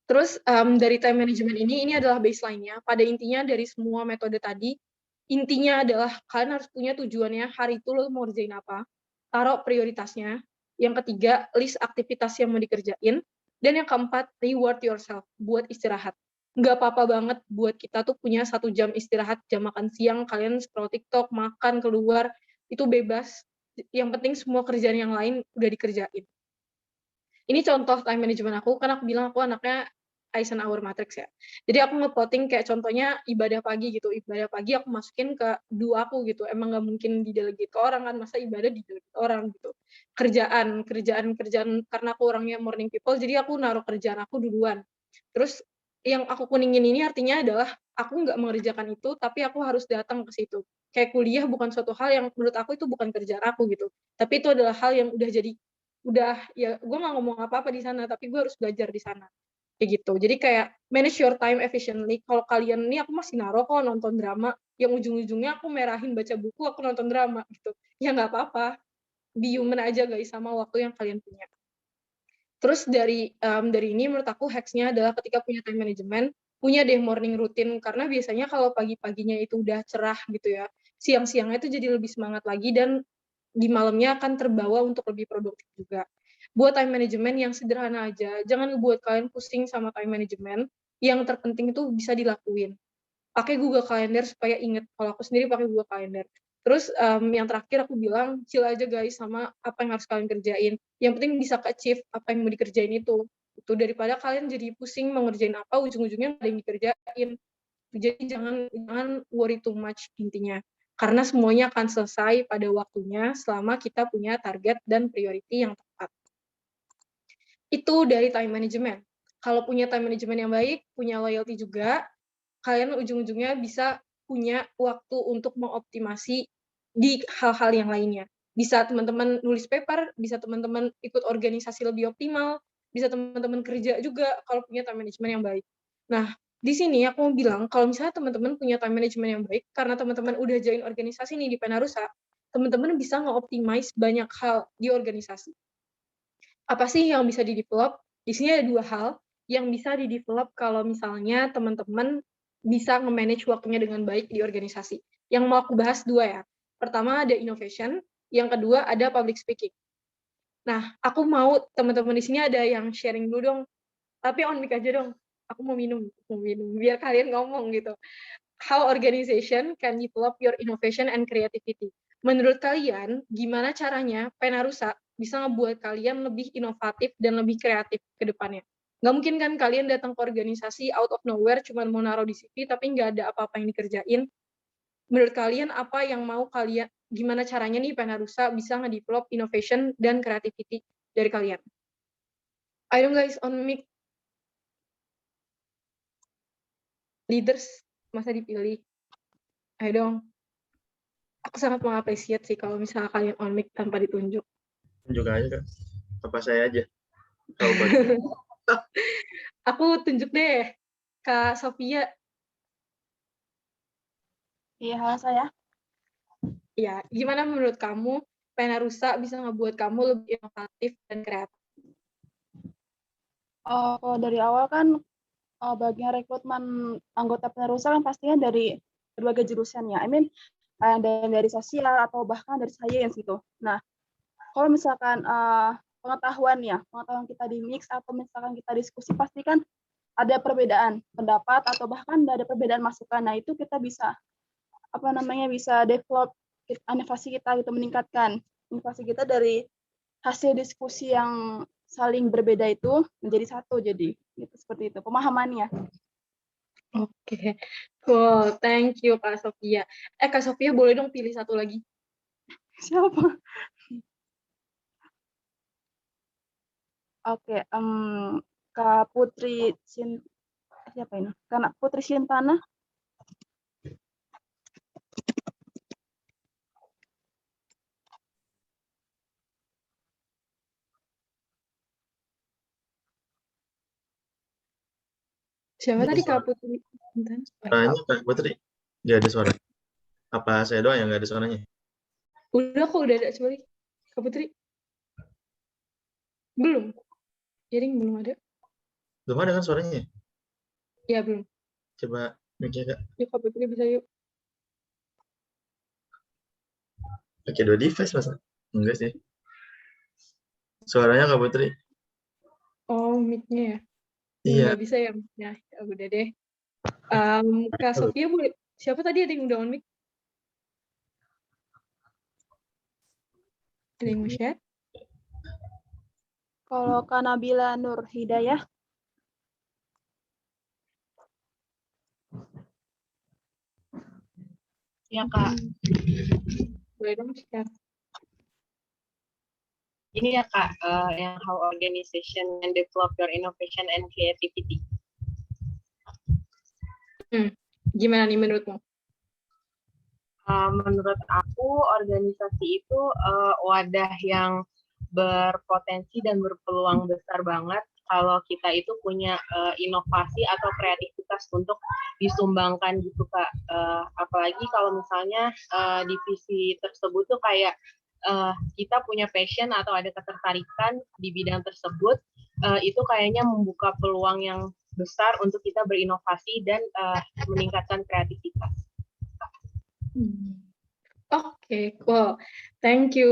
Terus dari time management ini adalah baseline-nya. Pada intinya dari semua metode tadi, intinya adalah kalian harus punya tujuannya, hari itu lo mau ngerjain apa, taruh prioritasnya. Yang ketiga, list aktivitas yang mau dikerjain. Dan yang keempat, reward yourself, buat istirahat. Nggak apa-apa banget buat kita tuh punya 1 jam istirahat, jam makan siang, kalian scroll TikTok, makan, keluar, itu bebas. Yang penting semua kerjaan yang lain udah dikerjain. Ini contoh time management aku, karena aku bilang aku anaknya Eisenhower Matrix ya. Jadi aku nge-plotting kayak contohnya ibadah pagi gitu. Ibadah pagi aku masukin ke aku gitu. Emang nggak mungkin di-delegate ke orang kan, masa ibadah di-delegate ke orang gitu. Kerjaan karena aku orangnya morning people, jadi aku naruh kerjaan aku duluan. Terus yang aku kuningin ini artinya adalah aku nggak mengerjakan itu, tapi aku harus datang ke situ. Kayak kuliah bukan suatu hal yang menurut aku itu bukan kerjaan aku gitu. Tapi itu adalah hal yang udah ya gue nggak ngomong apa-apa di sana, tapi gue harus belajar di sana. Kayak gitu. Jadi kayak manage your time efficiently. Kalau kalian ini aku masih naruh kok nonton drama, yang ujung-ujungnya aku merahin baca buku, aku nonton drama gitu. Ya nggak apa-apa. Be human aja guys sama waktu yang kalian punya. Terus dari ini menurut aku hacks-nya adalah ketika punya time management, punya deh morning routine, karena biasanya kalau pagi-paginya itu udah cerah gitu ya, siang-siangnya itu jadi lebih semangat lagi dan di malamnya akan terbawa untuk lebih produktif juga. Buat time management yang sederhana aja, jangan buat kalian pusing sama time management, yang terpenting itu bisa dilakuin. Pakai Google Calendar supaya inget, kalau aku sendiri pakai Google Calendar. Terus yang terakhir aku bilang, chill aja guys sama apa yang harus kalian kerjain. Yang penting bisa ke-achieve apa yang mau dikerjain itu. Itu daripada kalian jadi pusing mau ngerjain apa, ujung-ujungnya nggak ada yang dikerjain. Jadi jangan worry too much intinya. Karena semuanya akan selesai pada waktunya selama kita punya target dan priority yang tepat. Itu dari time management. Kalau punya time management yang baik, punya loyalty juga, kalian ujung-ujungnya bisa punya waktu untuk mengoptimasi di hal-hal yang lainnya. Bisa teman-teman nulis paper, bisa teman-teman ikut organisasi lebih optimal, bisa teman-teman kerja juga kalau punya time management yang baik. Nah, di sini aku mau bilang, kalau misalnya teman-teman punya time management yang baik, karena teman-teman udah join organisasi nih di Penarusa, teman-teman bisa nge-optimize banyak hal di organisasi. Apa sih yang bisa di-develop? Di sini ada 2 hal yang bisa di-develop kalau misalnya teman-teman bisa nge-manage waktunya dengan baik di organisasi. Yang mau aku bahas 2 ya. Pertama ada innovation, yang kedua ada public speaking. Nah, aku mau teman-teman di sini ada yang sharing dulu dong, tapi on mic aja dong. Aku mau minum, biar kalian ngomong gitu. How organization can develop your innovation and creativity. Menurut kalian, gimana caranya Penarusa bisa ngebuat kalian lebih inovatif dan lebih kreatif ke depannya? Nggak mungkin kan kalian datang ke organisasi out of nowhere cuma mau naruh di CV tapi nggak ada apa-apa yang dikerjain. Menurut kalian apa yang mau kalian, gimana caranya nih Penarusa bisa nge-develop innovation dan creativity dari kalian? Ayo guys, on mic. Leaders, masa dipilih? Ayo dong. Aku sangat mengapresiasi sih kalau misalnya kalian on mic tanpa ditunjuk. Tunjuk aja Kak. Apa saya aja? Tahu Aku tunjuk deh, Kak Sofia. Iya, halo saya. Ya, gimana menurut kamu Penarusa bisa ngebuat kamu lebih inovatif dan kreatif? Kalau dari awal kan bagian rekrutmen anggota Penarusa kan pastinya dari berbagai jurusan ya. I mean, ada yang dari sosial atau bahkan dari sains gitu. Nah, kalau misalkan pengetahuan kita di mix atau misalkan kita diskusi, pasti kan ada perbedaan pendapat atau bahkan ada perbedaan masukan. Nah, itu kita bisa bisa develop inovasi kita gitu, meningkatkan inovasi kita dari hasil diskusi yang saling berbeda itu menjadi satu, jadi gitu, seperti itu pemahamannya. Oke, cool. Thank you Kak Sofia. Kak Sofia boleh dong pilih satu lagi? Siapa? Oke, Kak Putri siapa ini? Karena Putri Sintana. Siapa tadi Kak Putri? Suaranya Kak Putri, nggak ada suara. Apa saya doang yang nggak ada suaranya? Udah kok, udah ada. Coba Kak Putri. Belum. Jadi belum ada. Belum ada kan suaranya? Ya, belum. Coba mic-nya Kak. Yuk Kak Putri bisa yuk. Pakai 2 device masa? Enggak sih. Suaranya Kak Putri. Oh, mic-nya ya? Iya. Nggak bisa ya mic-nya. Ya udah deh. Kak Sofia boleh. Siapa tadi ada yang udah on mic? Ada yang mau share? Kalau Kak Nabila Nur Hidayah. Ya Kak, Boleh dong share. ini ya Kak, yang how organization and develop your innovation and creativity. Gimana nih menurutmu? Menurut aku organisasi itu wadah yang berpotensi dan berpeluang besar banget kalau kita itu punya inovasi atau kreativitas untuk disumbangkan gitu Kak. Apalagi kalau misalnya divisi tersebut tuh kayak kita punya passion atau ada ketertarikan di bidang tersebut, itu kayaknya membuka peluang yang besar untuk kita berinovasi dan meningkatkan kreativitas. Oke, cool. Thank you.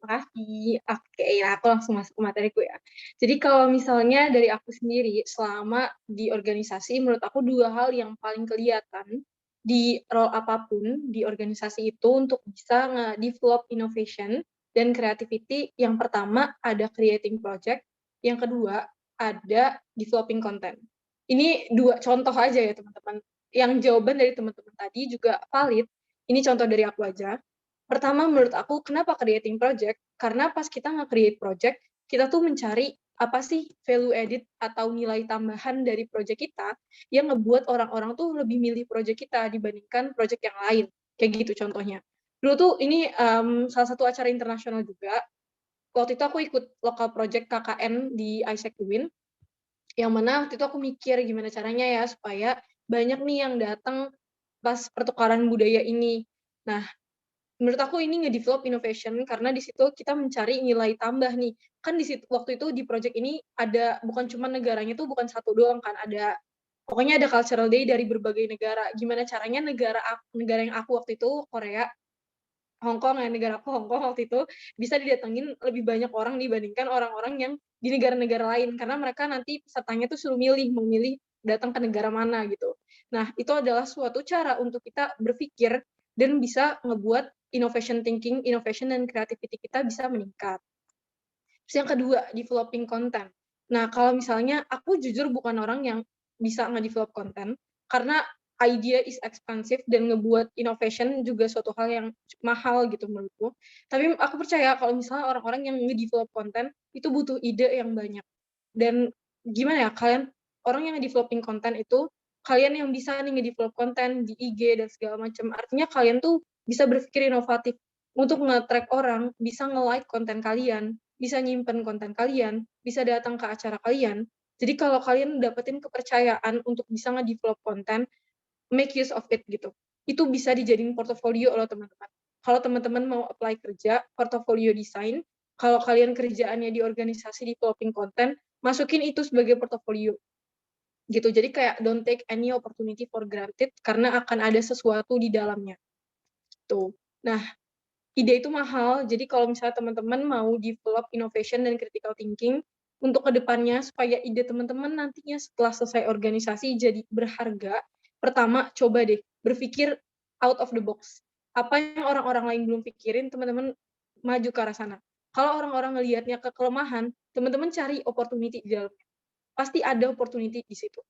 Makasih. Oke, ya aku langsung masuk ke materiku ya. Jadi kalau misalnya dari aku sendiri, selama di organisasi, menurut aku 2 hal yang paling kelihatan di role apapun di organisasi itu untuk bisa nge-develop innovation dan creativity. Yang pertama ada creating project, yang kedua ada developing content. Ini 2 contoh aja ya teman-teman. Yang jawaban dari teman-teman tadi juga valid. Ini contoh dari aku aja. Pertama, menurut aku, kenapa creating project? Karena pas kita nge-create project, kita tuh mencari apa sih value added atau nilai tambahan dari project kita yang ngebuat orang-orang tuh lebih milih project kita dibandingkan project yang lain. Kayak gitu contohnya. Dulu tuh ini salah satu acara internasional juga. Waktu itu aku ikut local project KKN di Isaac Win, yang mana waktu itu aku mikir gimana caranya ya supaya banyak nih yang datang pas pertukaran budaya ini. Nah, menurut aku ini nge-develop innovation karena di situ kita mencari nilai tambah nih. Kan di situ waktu itu di project ini ada bukan cuma negaranya tuh bukan satu doang kan, ada pokoknya ada cultural day dari berbagai negara. Gimana caranya negara yang aku waktu itu Korea Hong Kong, ya negara aku Hong Kong waktu itu, bisa didatengin lebih banyak orang dibandingkan orang-orang yang di negara-negara lain, karena mereka nanti pesertanya tuh suruh mau milih datang ke negara mana gitu. Nah, itu adalah suatu cara untuk kita berpikir dan bisa ngebuat innovation thinking, innovation dan creativity kita bisa meningkat. Terus yang kedua, developing content. Nah, kalau misalnya aku jujur bukan orang yang bisa nge-develop konten, karena idea is expensive dan ngebuat innovation juga suatu hal yang mahal gitu menurutku. Tapi aku percaya kalau misalnya orang-orang yang nge-develop konten itu butuh ide yang banyak. Dan gimana ya, kalian orang yang nge-developing konten itu, kalian yang bisa nih nge-develop konten di IG dan segala macam. Artinya kalian tuh bisa berpikir inovatif untuk nge-track orang, bisa nge-like konten kalian, bisa nyimpen konten kalian, bisa datang ke acara kalian. Jadi kalau kalian dapetin kepercayaan untuk bisa nge-develop konten, make use of it gitu. Itu bisa dijadiin portofolio loh teman-teman. Kalau teman-teman mau apply kerja, portofolio desain, kalau kalian kerjaannya di organisasi developing content, masukin itu sebagai portofolio. Gitu. Jadi kayak don't take any opportunity for granted karena akan ada sesuatu di dalamnya. Tuh. Nah, ide itu mahal, jadi kalau misalnya teman-teman mau develop innovation dan critical thinking, untuk kedepannya supaya ide teman-teman nantinya setelah selesai organisasi jadi berharga, pertama coba deh berpikir out of the box. Apa yang orang-orang lain belum pikirin, teman-teman maju ke arah sana. Kalau orang-orang ngelihatnya ke kelemahan, teman-teman cari opportunity di dalamnya. Pasti ada opportunity di situ.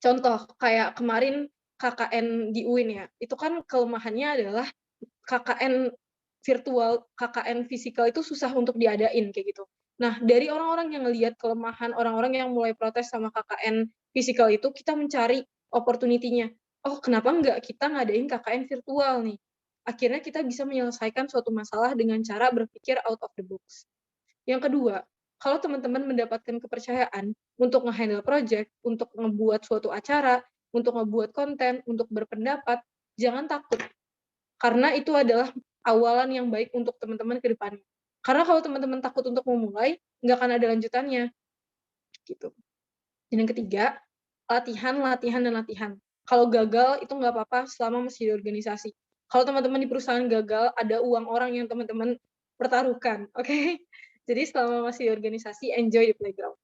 Contoh, kayak kemarin KKN di UIN ya, itu kan kelemahannya adalah KKN virtual, KKN fisikal itu susah untuk diadain kayak gitu. Nah, dari orang-orang yang ngelihat kelemahan, orang-orang yang mulai protes sama KKN fisikal itu, kita mencari opportunity-nya. Oh, kenapa enggak kita ngadain KKN virtual nih? Akhirnya kita bisa menyelesaikan suatu masalah dengan cara berpikir out of the box. Yang kedua, kalau teman-teman mendapatkan kepercayaan untuk nge-handle project, untuk ngebuat suatu acara, untuk ngebuat konten, untuk berpendapat, jangan takut. Karena itu adalah awalan yang baik untuk teman-teman ke depannya. Karena kalau teman-teman takut untuk memulai, nggak akan ada lanjutannya. Gitu. Dan yang ketiga, latihan, latihan, dan latihan. Kalau gagal, itu nggak apa-apa selama masih di organisasi. Kalau teman-teman di perusahaan gagal, ada uang orang yang teman-teman pertaruhkan. Oke? Jadi selama masih di organisasi, enjoy the playground.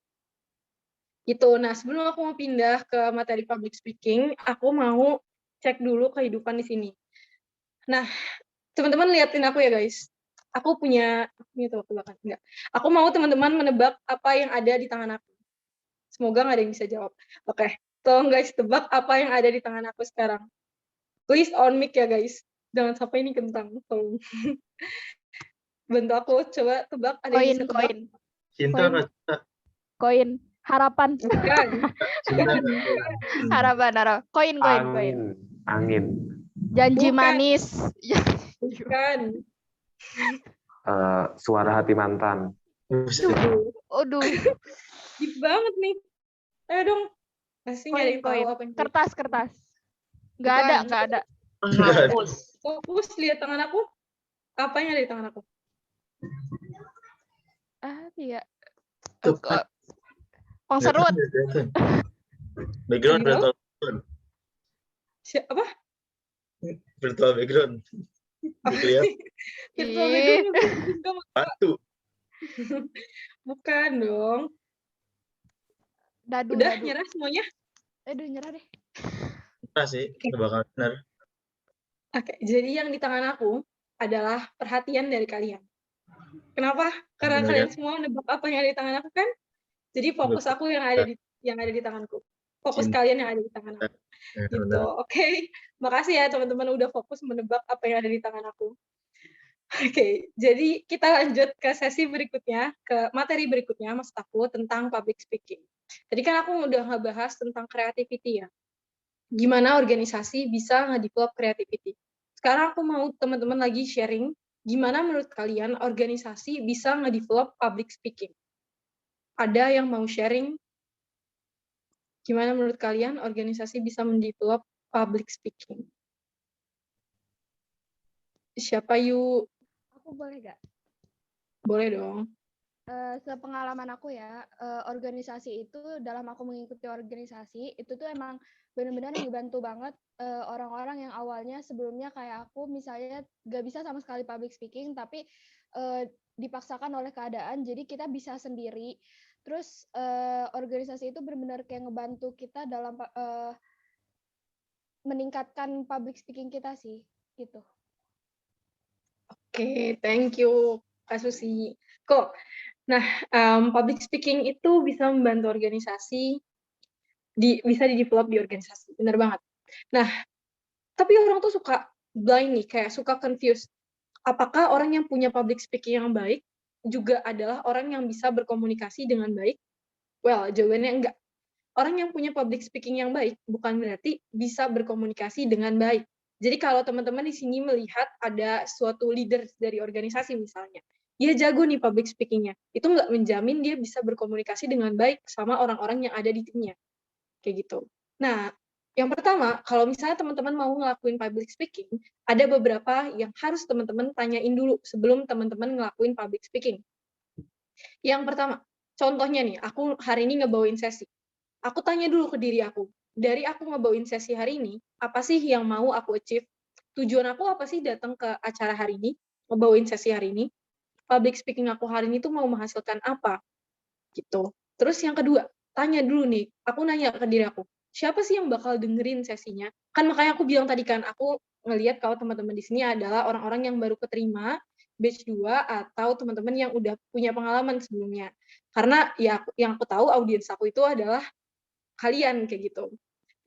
Gitu. Nah, sebelum aku mau pindah ke materi public speaking, aku mau cek dulu kehidupan di sini. Nah, teman-teman liatin aku ya guys. Aku punya tebak-tebakan. Enggak. Aku mau teman-teman menebak apa yang ada di tangan aku. Semoga nggak ada yang bisa jawab. Oke. Tolong guys tebak apa yang ada di tangan aku sekarang. Please on mic ya guys. Jangan sampai ini kentang. Tolong. Bantu aku coba tebak. Ada yang bisa tebak? Cinta Koin. nggak cinta? Koin. Harapan. Bukan. Cinta. Harapan. Koin. Angin. Janji Bukan. manis. Bukan. Suara hati mantan. Buset. Aduh. Deep banget nih. Ayo dong. Pasti nggak ada yang tahu Koin. apa yang Kertas. Nggak Bukan. ada. Fokus lihat tangan aku. Apa yang ada di tangan aku? Iya. Tuh. Pang serut. Background virtual. Apa? Virtual background. Dilihat Virtual background juga batu. Bukan dong. Dadu. Udah nyerah semuanya? Aduh, nyerah deh. Nah sih, bakal benar. Oke, jadi yang di tangan aku adalah perhatian dari kalian. Kenapa? Karena kalian semua menebak apa yang ada di tangan aku kan? Jadi fokus aku yang ada di tanganku. Fokus kalian yang ada di tangan aku. Gitu. Oke. Makasih ya teman-teman udah fokus menebak apa yang ada di tangan aku. Oke, jadi kita lanjut ke sesi berikutnya, ke materi berikutnya, maksud aku tentang public speaking. Tadi kan aku udah ngebahas tentang creativity ya. Gimana organisasi bisa nge-develop creativity. Sekarang aku mau teman-teman lagi sharing, gimana menurut kalian organisasi bisa nge-develop public speaking. Ada yang mau sharing? Gimana menurut kalian organisasi bisa mendevelop public speaking? Siapa yuk? Aku boleh gak? Boleh dong. Sepengalaman aku ya, organisasi itu dalam aku mengikuti organisasi itu tuh emang benar-benar ngebantu banget orang-orang yang awalnya sebelumnya kayak aku misalnya gak bisa sama sekali public speaking tapi dipaksakan oleh keadaan jadi kita bisa sendiri. Terus organisasi itu benar-benar kayak ngebantu kita dalam meningkatkan public speaking kita sih gitu. Oke, thank you Kak Susi. Kok, nah public speaking itu bisa membantu organisasi, bisa di-develop di organisasi, benar banget. Nah, tapi orang tuh suka blind nih, kayak suka confused. Apakah orang yang punya public speaking yang baik juga adalah orang yang bisa berkomunikasi dengan baik? Well, jawabannya enggak. Orang yang punya public speaking yang baik bukan berarti bisa berkomunikasi dengan baik. Jadi kalau teman-teman di sini melihat ada suatu leader dari organisasi misalnya, dia jago nih public speaking-nya, itu nggak menjamin dia bisa berkomunikasi dengan baik sama orang-orang yang ada di timnya. Kayak gitu. Nah, yang pertama, kalau misalnya teman-teman mau ngelakuin public speaking, ada beberapa yang harus teman-teman tanyain dulu sebelum teman-teman ngelakuin public speaking. Yang pertama, contohnya nih, aku hari ini ngebawain sesi. Aku tanya dulu ke diri aku, dari aku ngebawain sesi hari ini, apa sih yang mau aku achieve? Tujuan aku apa sih datang ke acara hari ini, ngebawain sesi hari ini? Public speaking aku hari ini tuh mau menghasilkan apa? Gitu. Terus yang kedua, tanya dulu nih, aku nanya ke diri aku, siapa sih yang bakal dengerin sesinya? Kan makanya aku bilang tadi kan, aku ngelihat kalau teman-teman di sini adalah orang-orang yang baru keterima, batch 2, atau teman-teman yang udah punya pengalaman sebelumnya. Karena ya yang aku tahu audiens aku itu adalah kalian, kayak gitu.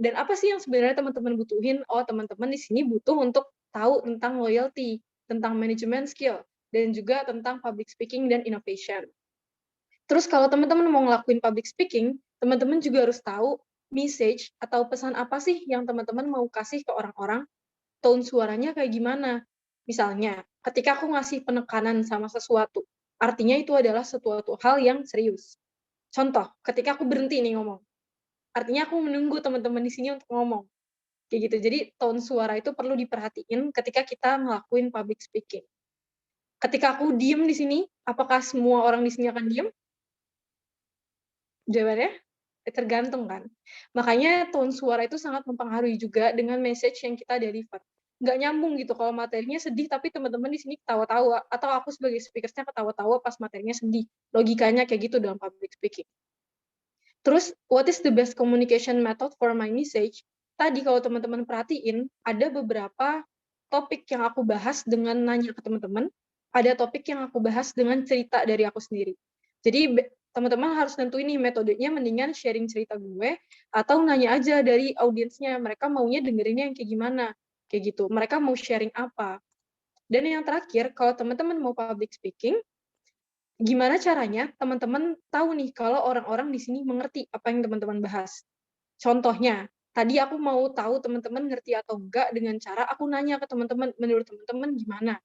Dan apa sih yang sebenarnya teman-teman butuhin? Oh, teman-teman di sini butuh untuk tahu tentang loyalty, tentang management skill, dan juga tentang public speaking dan innovation. Terus kalau teman-teman mau ngelakuin public speaking, teman-teman juga harus tahu message atau pesan apa sih yang teman-teman mau kasih ke orang-orang, tone suaranya kayak gimana. Misalnya, ketika aku ngasih penekanan sama sesuatu, artinya itu adalah suatu hal yang serius. Contoh, ketika aku berhenti nih ngomong, artinya aku menunggu teman-teman di sini untuk ngomong. Kayak gitu. Jadi tone suara itu perlu diperhatiin ketika kita ngelakuin public speaking. Ketika aku diem di sini, apakah semua orang di sini akan diem? Jawabannya tergantung kan. Makanya tone suara itu sangat mempengaruhi juga dengan message yang kita deliver. Nggak nyambung gitu kalau materinya sedih tapi teman-teman di sini ketawa-tawa atau aku sebagai speakersnya ketawa-tawa pas materinya sedih. Logikanya kayak gitu dalam public speaking. Terus, what is the best communication method for my message? Tadi kalau teman-teman perhatiin, ada beberapa topik yang aku bahas dengan nanya ke teman-teman, ada topik yang aku bahas dengan cerita dari aku sendiri. Jadi, teman-teman harus nentuin nih metodenya mendingan sharing cerita gue, atau nanya aja dari audiensnya, mereka maunya dengerinnya yang kayak gimana, kayak gitu. Mereka mau sharing apa. Dan yang terakhir, kalau teman-teman mau public speaking, gimana caranya teman-teman tahu nih kalau orang-orang di sini mengerti apa yang teman-teman bahas. Contohnya, tadi aku mau tahu teman-teman ngerti atau enggak dengan cara aku nanya ke teman-teman, menurut teman-teman gimana?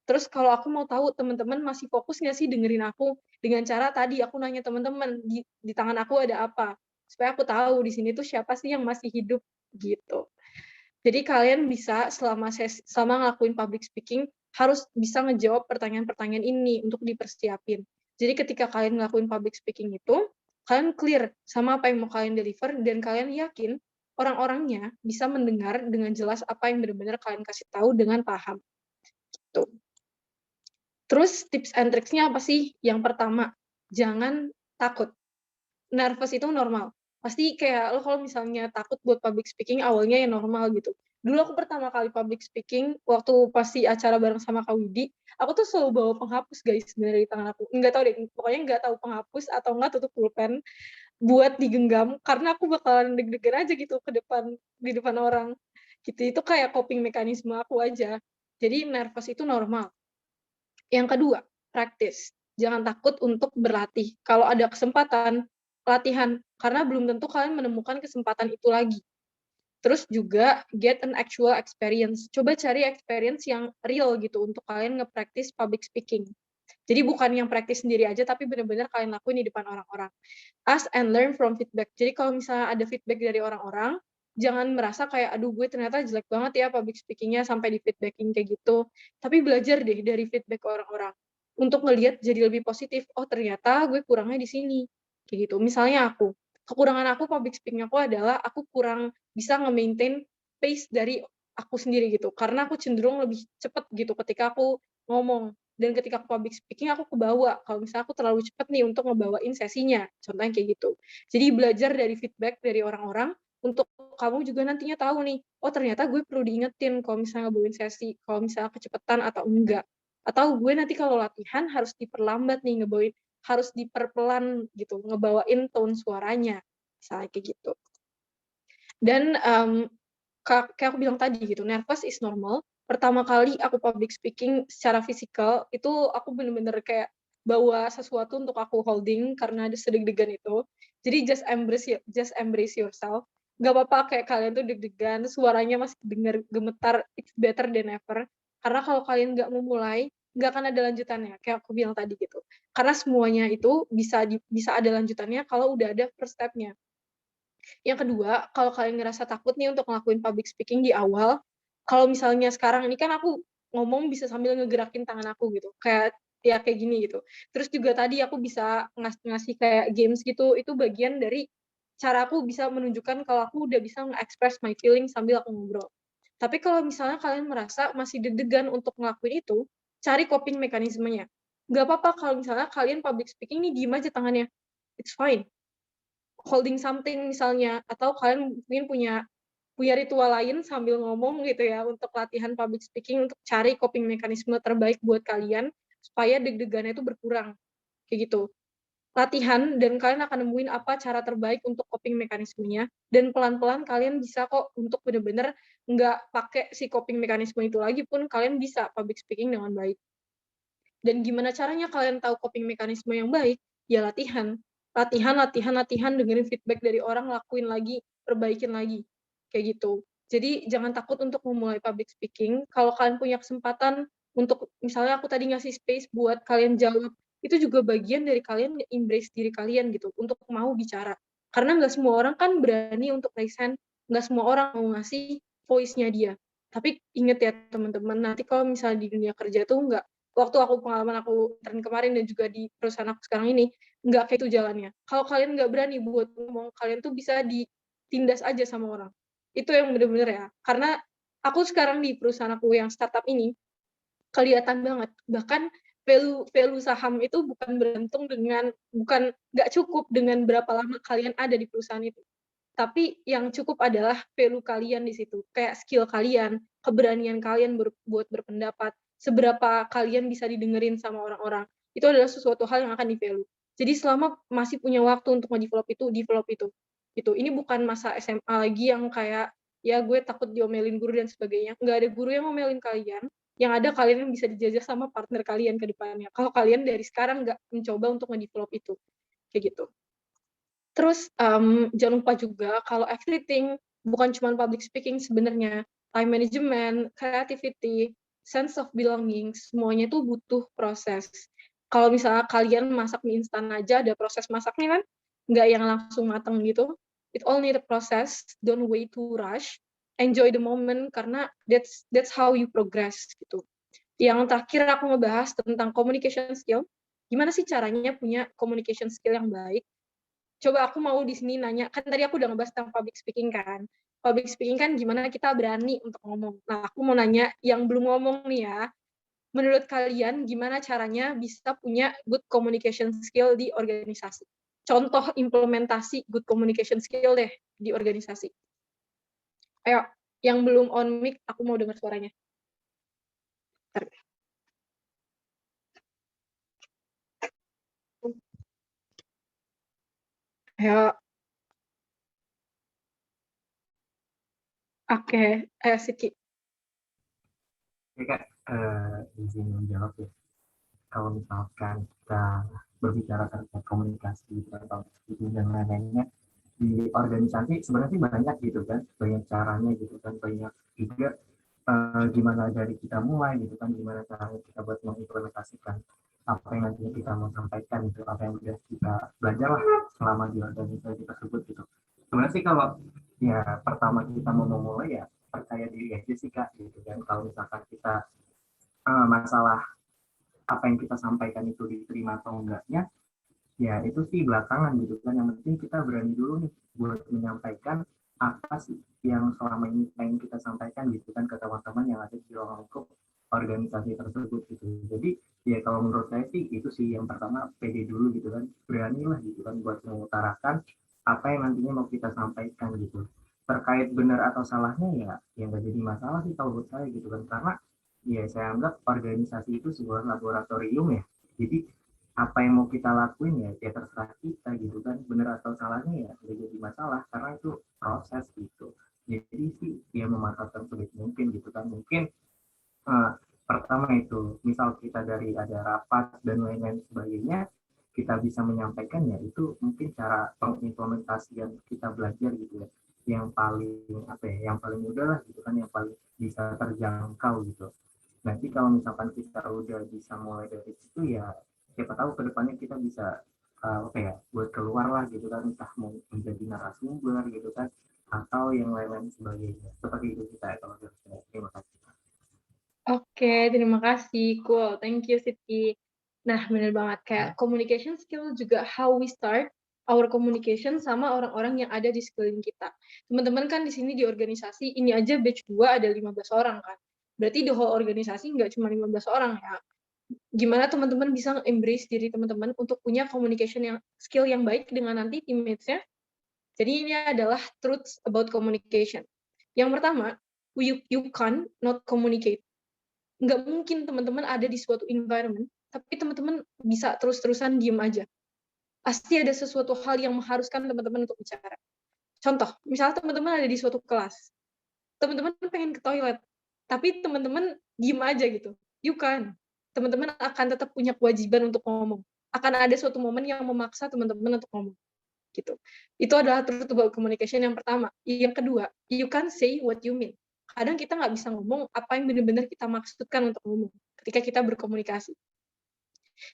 Terus kalau aku mau tahu teman-teman masih fokus nggak sih dengerin aku dengan cara tadi aku nanya teman-teman di tangan aku ada apa? Supaya aku tahu di sini tuh siapa sih yang masih hidup gitu. Jadi kalian bisa selama ngelakuin public speaking harus bisa ngejawab pertanyaan-pertanyaan ini untuk dipersiapin. Jadi ketika kalian ngelakuin public speaking itu, kalian clear sama apa yang mau kalian deliver dan kalian yakin orang-orangnya bisa mendengar dengan jelas apa yang benar-benar kalian kasih tahu dengan paham. Gitu. Terus tips and tricks-nya apa sih? Yang pertama, jangan takut. Nervous itu normal. Pasti kayak lo kalau misalnya takut buat public speaking awalnya ya normal gitu. Dulu aku pertama kali public speaking waktu pasti acara bareng sama Kak Widi, aku tuh selalu bawa penghapus guys sebenarnya di tangan aku. Enggak tahu deh, pokoknya enggak tahu penghapus atau enggak tutup pulpen buat digenggam karena aku bakalan deg-degan aja gitu di depan orang. Gitu itu kayak coping mekanisme aku aja. Jadi nervous itu normal. Yang kedua, praktis. Jangan takut untuk berlatih. Kalau ada kesempatan, latihan. Karena belum tentu kalian menemukan kesempatan itu lagi. Terus juga get an actual experience. Coba cari experience yang real gitu untuk kalian nge-practice public speaking. Jadi bukan yang praktis sendiri aja, tapi benar-benar kalian lakuin di depan orang-orang. Ask and learn from feedback. Jadi kalau misalnya ada feedback dari orang-orang, jangan merasa kayak, aduh gue ternyata jelek banget ya public speaking-nya sampai di feedbacking kayak gitu. Tapi belajar deh dari feedback orang-orang. untuk ngelihat jadi lebih positif. Oh ternyata gue kurangnya di sini, kayak gitu. Misalnya kekurangan aku public speaking aku adalah aku kurang bisa nge-maintain pace dari aku sendiri gitu. Karena aku cenderung lebih cepet gitu ketika aku ngomong. Dan ketika aku public speaking aku kebawa. Kalau misalnya aku terlalu cepet nih untuk ngebawain sesinya, contohnya kayak gitu. Jadi belajar dari feedback dari orang-orang untuk kamu juga nantinya tahu nih, oh ternyata gue perlu diingetin kalau misalnya ngebawain sesi, kalau misalnya kecepatan atau enggak. Atau gue nanti kalau latihan harus diperlambat nih ngebawain, harus diperpelan gitu, ngebawain tone suaranya, misalnya kayak gitu. Dan kayak aku bilang tadi gitu, nervous is normal. Pertama kali aku public speaking secara fisikal, itu aku bener-bener kayak bawa sesuatu untuk aku holding karena ada sedeg-degan itu. Jadi just embrace yourself. Gak apa-apa kayak kalian tuh deg-degan, suaranya masih dengar gemetar, it's better than ever. Karena kalau kalian nggak memulai, nggak akan ada lanjutannya, kayak aku bilang tadi gitu. Karena semuanya itu bisa ada lanjutannya kalau udah ada first step-nya. Yang kedua, kalau kalian ngerasa takut nih untuk ngelakuin public speaking di awal, kalau misalnya sekarang ini kan aku ngomong bisa sambil ngegerakin tangan aku gitu, kayak gini gitu. Terus juga tadi aku bisa ngasih kayak games gitu, itu bagian dari cara aku bisa menunjukkan kalau aku udah bisa nge-express my feeling sambil aku ngobrol. Tapi kalau misalnya kalian merasa masih deg-degan untuk ngelakuin itu, cari coping mekanismenya. Nggak apa-apa kalau misalnya kalian public speaking nih diem aja tangannya. It's fine. Holding something misalnya, atau kalian mungkin punya ritual lain sambil ngomong gitu ya untuk latihan public speaking, untuk cari coping mekanisme terbaik buat kalian supaya deg-degannya itu berkurang, kayak gitu. Latihan dan kalian akan nemuin apa cara terbaik untuk coping mekanismenya, dan pelan-pelan kalian bisa kok untuk bener-bener nggak pakai si coping mekanisme itu lagi pun kalian bisa public speaking dengan baik. Dan gimana caranya kalian tahu coping mekanisme yang baik? Ya latihan. Latihan, dengerin feedback dari orang, lakuin lagi, perbaikin lagi. Kayak gitu. Jadi jangan takut untuk memulai public speaking. Kalau kalian punya kesempatan untuk, misalnya aku tadi ngasih space buat kalian jawab, itu juga bagian dari kalian embrace diri kalian gitu, untuk mau bicara. Karena nggak semua orang kan berani untuk raise hand, nggak semua orang mau ngasih voice-nya dia. Tapi inget ya teman-teman, nanti kalau misalnya di dunia kerja tuh nggak, waktu pengalaman aku intern kemarin dan juga di perusahaan aku sekarang ini, nggak kayak itu jalannya. Kalau kalian nggak berani buat ngomong, kalian tuh bisa ditindas aja sama orang. Itu yang bener-bener ya. Karena aku sekarang di perusahaan aku yang startup ini, kelihatan banget. Bahkan value saham itu bukan nggak cukup dengan berapa lama kalian ada di perusahaan itu. Tapi yang cukup adalah value kalian di situ. Kayak skill kalian, keberanian kalian buat berpendapat, seberapa kalian bisa didengerin sama orang-orang. Itu adalah sesuatu hal yang akan di-value. Jadi selama masih punya waktu untuk develop itu. Gitu. Ini bukan masa SMA lagi yang kayak, ya gue takut diomelin guru dan sebagainya. Nggak ada guru yang ngomelin kalian. Yang ada kalian yang bisa dijajah sama partner kalian ke depannya. Kalau kalian dari sekarang nggak mencoba untuk nge-develop itu. Kayak gitu. Terus jangan lupa juga kalau everything bukan cuma public speaking sebenarnya, time management, creativity, sense of belonging, semuanya itu butuh proses. Kalau misalnya kalian masak mie instan aja ada proses masaknya kan, nggak yang langsung matang gitu. It all need a process, don't wait to rush, enjoy the moment karena that's how you progress gitu. Yang terakhir aku ngebahas tentang communication skill. Gimana sih caranya punya communication skill yang baik? Coba aku mau di sini nanya, kan tadi aku udah ngebahas tentang public speaking kan. Public speaking kan gimana kita berani untuk ngomong. Nah, aku mau nanya yang belum ngomong nih ya. Menurut kalian gimana caranya bisa punya good communication skill di organisasi? Contoh implementasi good communication skill deh di organisasi. Ayo, yang belum on mic, aku mau dengar suaranya. Bentar. Ayo. Oke, ayo Siki. Oke Kak, izin menjawab ya. Kalau misalkan kita berbicara terkait komunikasi atau itu dan lain-lainnya di organisasi sebenarnya banyak gitu kan, banyak caranya gitu kan, banyak juga gimana dari kita mulai gitu kan, gimana caranya kita buat mengimplementasikan apa yang nantinya kita mau sampaikan gitu, apa yang sudah kita belajar lah selama di organisasi tersebut gitu. Sebenarnya sih kalau ya pertama kita mau memulai ya percaya diri aja sih Kak gitu kan. Kalau misalkan kita masalah apa yang kita sampaikan itu diterima atau enggaknya, ya itu sih belakangan gitu kan. Yang penting kita berani dulu nih buat menyampaikan apa sih yang selama ini pengen kita sampaikan gitu kan ke teman-teman yang ada di ruang lingkup organisasi tersebut gitu. Jadi ya kalau menurut saya sih itu sih yang pertama, pede dulu gitu kan, beranilah gitu kan buat mengutarakan apa yang nantinya mau kita sampaikan gitu. Terkait benar atau salahnya ya nggak jadi masalah sih kalau buat saya gitu kan, karena ya saya anggap organisasi itu sebuah laboratorium ya. Jadi apa yang mau kita lakuin ya terserah kita gitu kan, benar atau salahnya ya nggak jadi masalah karena itu proses gitu. Jadi sih ya memanfaatkan sebisa mungkin gitu kan. Mungkin eh, pertama itu misal kita dari ada rapat dan lain-lain sebagainya, kita bisa menyampaikan ya itu mungkin cara pengimplementasian kita belajar gitu ya, yang paling apa ya, yang paling mudah lah gitu kan, yang paling bisa terjangkau gitu. Nanti kalau misalkan kita udah bisa mulai dari situ ya siapa tahu kedepannya kita bisa apa ya, buat keluar lah gitu kan, entah mau menjadi narasumber gitu kan atau yang lain-lain sebagainya. Seperti itu kita kalau dari saya. Terima kasih. Oke, terima kasih. Cool. Thank you, Siti. Nah, benar banget. Kayak communication skill juga how we start our communication sama orang-orang yang ada di sekeliling kita. Teman-teman kan di sini di organisasi, ini aja batch 2 ada 15 orang kan. Berarti the whole organisasi nggak cuma 15 orang ya. Gimana teman-teman bisa embrace diri teman-teman untuk punya communication yang skill yang baik dengan nanti teammates-nya. Jadi ini adalah truths about communication. Yang pertama, you can not communicate. Nggak mungkin teman-teman ada di suatu environment, tapi teman-teman bisa terus-terusan diem aja. Pasti ada sesuatu hal yang mengharuskan teman-teman untuk bicara. Contoh, misalnya teman-teman ada di suatu kelas, teman-teman pengen ke toilet, tapi teman-teman diem aja gitu. You can. Teman-teman akan tetap punya kewajiban untuk ngomong. Akan ada suatu momen yang memaksa teman-teman untuk ngomong. Gitu. Itu adalah truth about communication yang pertama. Yang kedua, you can say what you mean. Kadang kita nggak bisa ngomong apa yang benar-benar kita maksudkan untuk ngomong ketika kita berkomunikasi.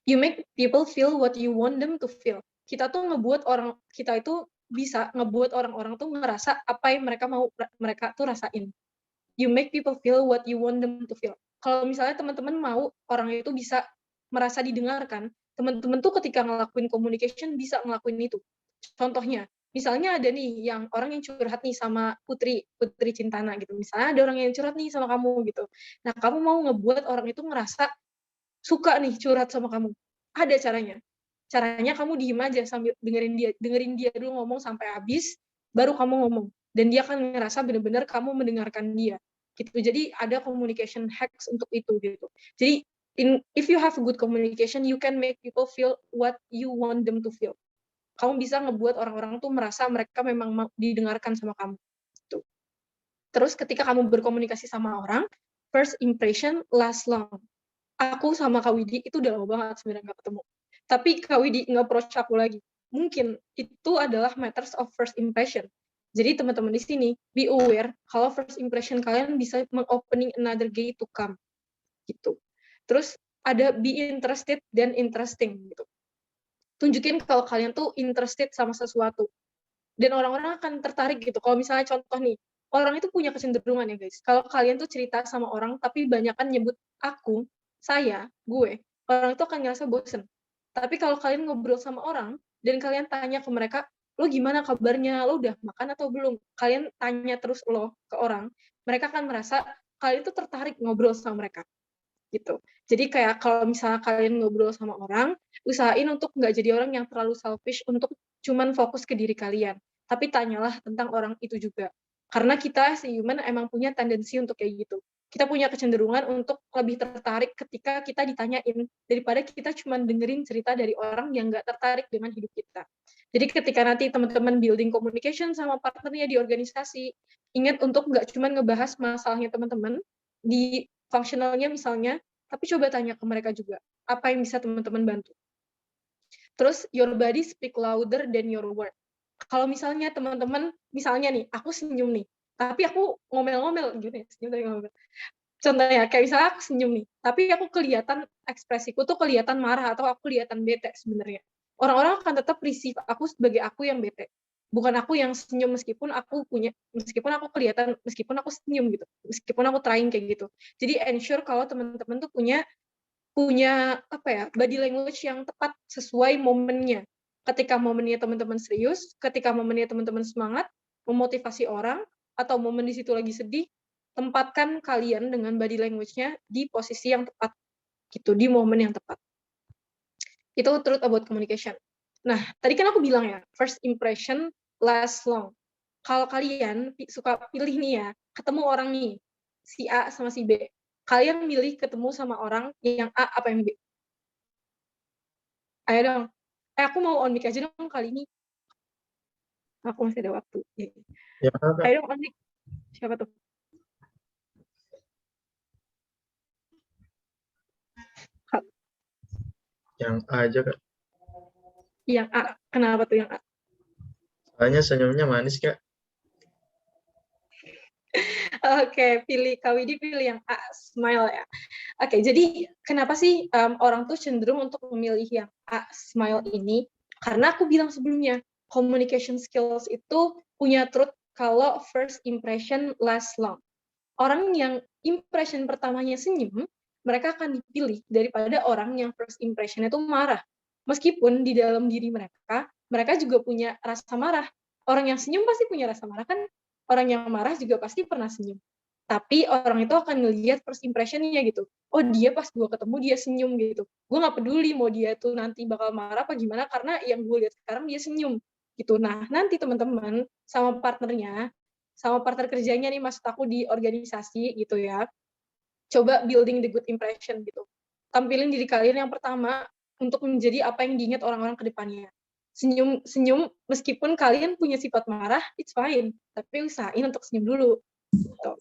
You make people feel what you want them to feel. Kita tuh ngebuat orang, kita itu bisa ngebuat orang-orang tuh ngerasa apa yang mereka mau mereka tuh rasain. You make people feel what you want them to feel. Kalau misalnya teman-teman mau orang itu bisa merasa didengarkan, teman-teman tuh ketika ngelakuin communication bisa ngelakuin itu. Contohnya, misalnya ada nih yang orang yang curhat nih sama Putri Cintana gitu. Misalnya ada orang yang curhat nih sama kamu gitu. Nah, kamu mau ngebuat orang itu ngerasa suka nih curhat sama kamu. Ada caranya. Caranya kamu diem aja sambil dengerin dia dulu ngomong sampai habis, baru kamu ngomong. Dan dia akan ngerasa benar-benar kamu mendengarkan dia. Gitu. Jadi ada communication hacks untuk itu gitu. Jadi if you have a good communication, you can make people feel what you want them to feel. Kamu bisa ngebuat orang-orang tuh merasa mereka memang didengarkan sama kamu. Gitu. Terus ketika kamu berkomunikasi sama orang, first impression last long. Aku sama Kak Widi itu udah lama banget sebenarnya nggak ketemu. Tapi Kak Widi nge-approach aku lagi. Mungkin itu adalah matters of first impression. Jadi teman-teman di sini, be aware kalau first impression kalian bisa meng-opening another gate to come. Gitu. Terus ada be interested dan interesting gitu. Tunjukin kalau kalian tuh interested sama sesuatu. Dan orang-orang akan tertarik gitu. Kalau misalnya contoh nih, orang itu punya kecenderungan ya guys. Kalau kalian tuh cerita sama orang, tapi banyak kan nyebut aku, saya, gue, orang itu akan ngerasa bosen. Tapi kalau kalian ngobrol sama orang, dan kalian tanya ke mereka, lo gimana kabarnya, lo udah makan atau belum? Kalian tanya terus lo ke orang, mereka akan merasa kalian tuh tertarik ngobrol sama mereka. Gitu. Jadi kayak kalau misalnya kalian ngobrol sama orang, usahain untuk nggak jadi orang yang terlalu selfish untuk cuman fokus ke diri kalian. Tapi tanyalah tentang orang itu juga. Karena kita si human emang punya tendensi untuk kayak gitu. Kita punya kecenderungan untuk lebih tertarik ketika kita ditanyain daripada kita cuma dengerin cerita dari orang yang nggak tertarik dengan hidup kita. Jadi ketika nanti teman-teman building communication sama partnernya di organisasi, ingat untuk nggak cuma ngebahas masalahnya teman-teman, di functionalnya misalnya, tapi coba tanya ke mereka juga, apa yang bisa teman-teman bantu. Terus, your body speak louder than your word. Kalau misalnya teman-teman, misalnya nih, aku senyum nih, tapi aku ngomel-ngomel, gitu ya, senyum tapi ngomel. Contohnya, kayak misalnya aku senyum nih, tapi aku kelihatan, ekspresiku tuh kelihatan marah, atau aku kelihatan bete sebenarnya. Orang-orang akan tetap receive aku sebagai aku yang bete. Bukan aku yang senyum meskipun aku kelihatan, meskipun aku senyum gitu, meskipun aku trying kayak gitu. Jadi ensure kalau teman-teman tuh punya punya body language yang tepat sesuai momennya. Ketika momennya teman-teman serius, ketika momennya teman-teman semangat, memotivasi orang, atau momen di situ lagi sedih, tempatkan kalian dengan body language-nya di posisi yang tepat, gitu, di momen yang tepat. Itu truth about communication. Nah, tadi kan aku bilang ya, first impression lasts long. Kalau kalian suka pilih nih ya, ketemu orang nih, si A sama si B, kalian milih ketemu sama orang yang A apa yang B? Ayo dong. Aku mau on mic aja dong kali ini. Aku masih ada waktu. Ya, Kak. Ayo dong on mic. Siapa tuh? Yang A aja, Kak. Yang A. Kenapa tuh yang A? Soalnya senyumnya manis, Kak. Oke, pilih Kak Widi, pilih yang A, smile ya. Oke, jadi kenapa sih orang tuh cenderung untuk memilih yang A, smile ini? Karena aku bilang sebelumnya, communication skills itu punya truth kalau first impression lasts long. Orang yang impression pertamanya senyum, mereka akan dipilih daripada orang yang first impression itu marah. Meskipun di dalam diri mereka juga punya rasa marah. Orang yang senyum pasti punya rasa marah kan? Orang yang marah juga pasti pernah senyum. Tapi orang itu akan ngelihat first impression-nya gitu. Oh, dia pas gue ketemu dia senyum gitu. Gue nggak peduli mau dia tuh nanti bakal marah apa gimana, karena yang gue lihat sekarang dia senyum gitu. Nah, nanti teman-teman sama partnernya, sama partner kerjanya nih, maksud aku di organisasi gitu ya, coba building the good impression gitu. Tampilin diri kalian yang pertama untuk menjadi apa yang diingat orang-orang ke depannya. Senyum meskipun kalian punya sifat marah, it's fine. Tapi usahain untuk senyum dulu. Gitu.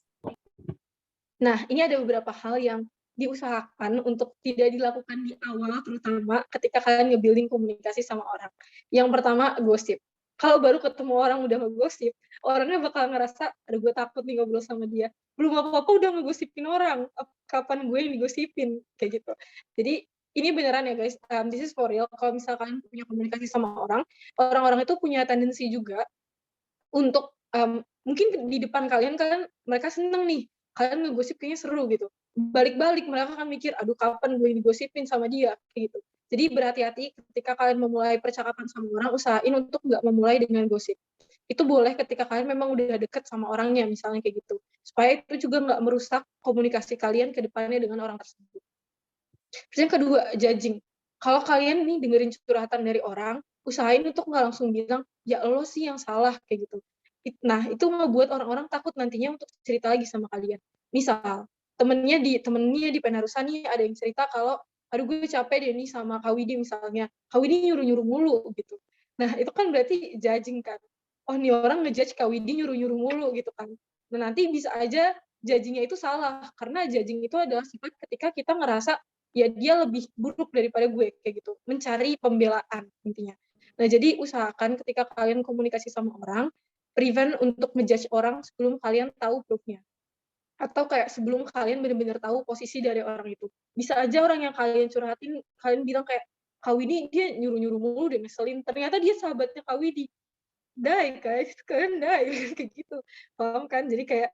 Nah, ini ada beberapa hal yang diusahakan untuk tidak dilakukan di awal, terutama ketika kalian nge-building komunikasi sama orang. Yang pertama, gosip. Kalau baru ketemu orang udah ngegosip, orangnya bakal ngerasa, aduh gue takut nih ngobrol sama dia. Belum apa-apa udah ngegosipin orang. Kapan gue yang digosipin? Kayak gitu. Jadi, ini beneran ya guys, this is for real. Kalau misalkan punya komunikasi sama orang-orang itu punya tendensi juga untuk, mungkin di depan kalian mereka seneng nih, kalian ngegosip kayaknya seru gitu. Balik-balik mereka akan mikir, aduh kapan gue digosipin sama dia, kayak gitu. Jadi berhati-hati ketika kalian memulai percakapan sama orang, usahain untuk nggak memulai dengan gosip. Itu boleh ketika kalian memang udah deket sama orangnya, misalnya kayak gitu. Supaya itu juga nggak merusak komunikasi kalian ke depannya dengan orang tersebut. Terus yang kedua, judging. Kalau kalian nih dengerin curhatan dari orang, usahain untuk nggak langsung bilang, ya lo sih yang salah, kayak gitu. Nah, itu ngebuat orang-orang takut nantinya untuk cerita lagi sama kalian. Misal, temennya di Penarusan nih ada yang cerita kalau, aduh gue capek deh nih sama Kak Widi misalnya. Kak Widi nyuruh-nyuruh mulu, gitu. Nah, itu kan berarti judging kan. Oh, nih orang ngejudge Kak Widi nyuruh-nyuruh mulu, gitu kan. Nah, nanti bisa aja judging-nya itu salah. Karena judging itu adalah sifat ketika kita ngerasa, ya dia lebih buruk daripada gue, kayak gitu. Mencari pembelaan, intinya. Nah, jadi usahakan ketika kalian komunikasi sama orang, prevent untuk ngejudge orang sebelum kalian tahu proof-nya. Atau kayak sebelum kalian benar-benar tahu posisi dari orang itu. Bisa aja orang yang kalian curhatin, kalian bilang kayak, Kak Widi dia nyuruh-nyuruh mulu deh, ngeselin. Ternyata dia sahabatnya Kak Widi. Die guys, kalian die. Kayak gitu. Paham kan? Jadi kayak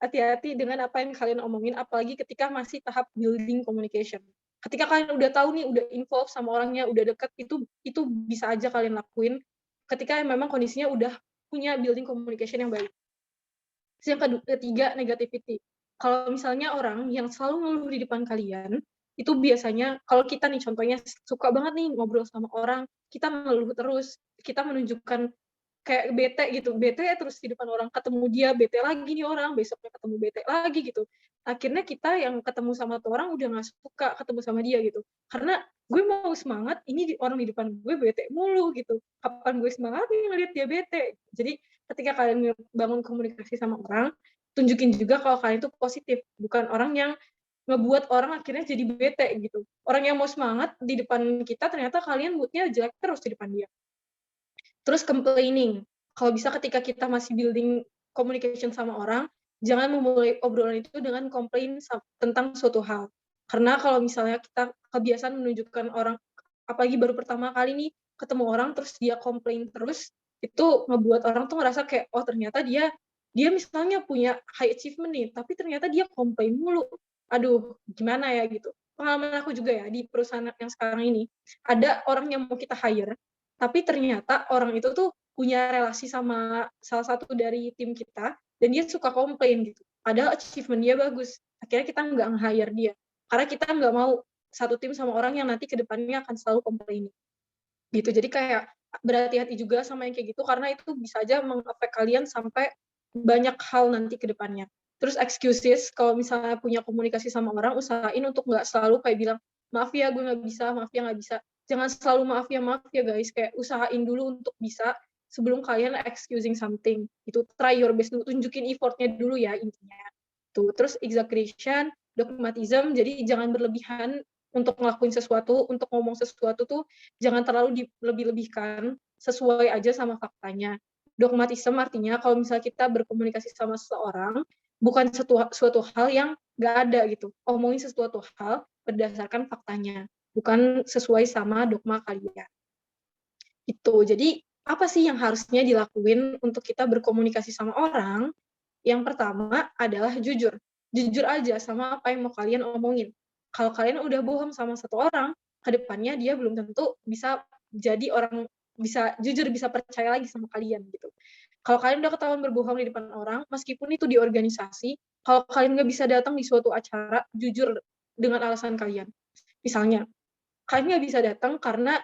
hati-hati dengan apa yang kalian omongin, apalagi ketika masih tahap building communication. Ketika kalian udah tahu nih, udah involve sama orangnya, udah deket, itu bisa aja kalian lakuin ketika memang kondisinya udah punya building communication yang baik. Terus yang ketiga, negativity. Kalau misalnya orang yang selalu ngeluh di depan kalian, itu biasanya, kalau kita nih contohnya suka banget nih ngobrol sama orang, kita ngeluh terus, kita menunjukkan kayak bete gitu, bete terus di depan orang, ketemu dia bete lagi nih orang, besoknya ketemu bete lagi gitu. Akhirnya kita yang ketemu sama tuh orang udah nggak suka ketemu sama dia gitu, karena gue mau semangat, ini orang di depan gue bete mulu gitu, kapan gue semangat nih ngeliat dia bete. Jadi ketika kalian bangun komunikasi sama orang, tunjukin juga kalau kalian itu positif, bukan orang yang ngebuat orang akhirnya jadi bete gitu. Orang yang mau semangat di depan kita, ternyata kalian moodnya jelek terus di depan dia. Terus complaining. Kalau bisa ketika kita masih building communication sama orang, jangan memulai obrolan itu dengan komplain tentang suatu hal. Karena kalau misalnya kita kebiasaan menunjukkan orang, apalagi baru pertama kali nih ketemu orang, terus dia komplain terus, itu ngebuat orang tuh ngerasa kayak, oh ternyata dia misalnya punya high achievement nih, tapi ternyata dia komplain mulu. Aduh, gimana ya gitu. pengalaman aku juga ya di perusahaan yang sekarang ini, ada orang yang mau kita hire, tapi ternyata orang itu tuh punya relasi sama salah satu dari tim kita, dan dia suka komplain gitu. Padahal achievement dia bagus. Akhirnya kita nggak nge-hire dia. Karena kita nggak mau satu tim sama orang yang nanti ke depannya akan selalu komplain. Gitu. Jadi kayak berhati-hati juga sama yang kayak gitu, karena itu bisa aja meng-affect kalian sampai banyak hal nanti ke depannya. Terus excuses, kalau misalnya punya komunikasi sama orang, usahain untuk nggak selalu kayak bilang, maaf ya gue nggak bisa, maaf ya nggak bisa. Jangan selalu maaf ya guys, kayak usahain dulu untuk bisa sebelum kalian excusing something. Itu try your best dulu, tunjukin effortnya dulu ya intinya. Tuh, terus exaggeration, dogmatism, jadi jangan berlebihan untuk ngelakuin sesuatu, untuk ngomong sesuatu tuh jangan terlalu lebih-lebihkan, sesuai aja sama faktanya. Dogmatisme artinya kalau misalnya kita berkomunikasi sama seseorang, bukan suatu hal yang nggak ada gitu. Omongin sesuatu hal berdasarkan faktanya, bukan sesuai sama dogma kalian. Itu. Jadi, apa sih yang harusnya dilakuin untuk kita berkomunikasi sama orang? Yang pertama adalah jujur. Jujur aja sama apa yang mau kalian omongin. Kalau kalian udah bohong sama satu orang, ke depannya dia belum tentu bisa jadi orang, bisa jujur, bisa percaya lagi sama kalian gitu. Kalau kalian udah ketahuan berbohong di depan orang, meskipun itu di organisasi, kalau kalian nggak bisa datang di suatu acara, jujur dengan alasan kalian. Misalnya, kalian nggak bisa datang karena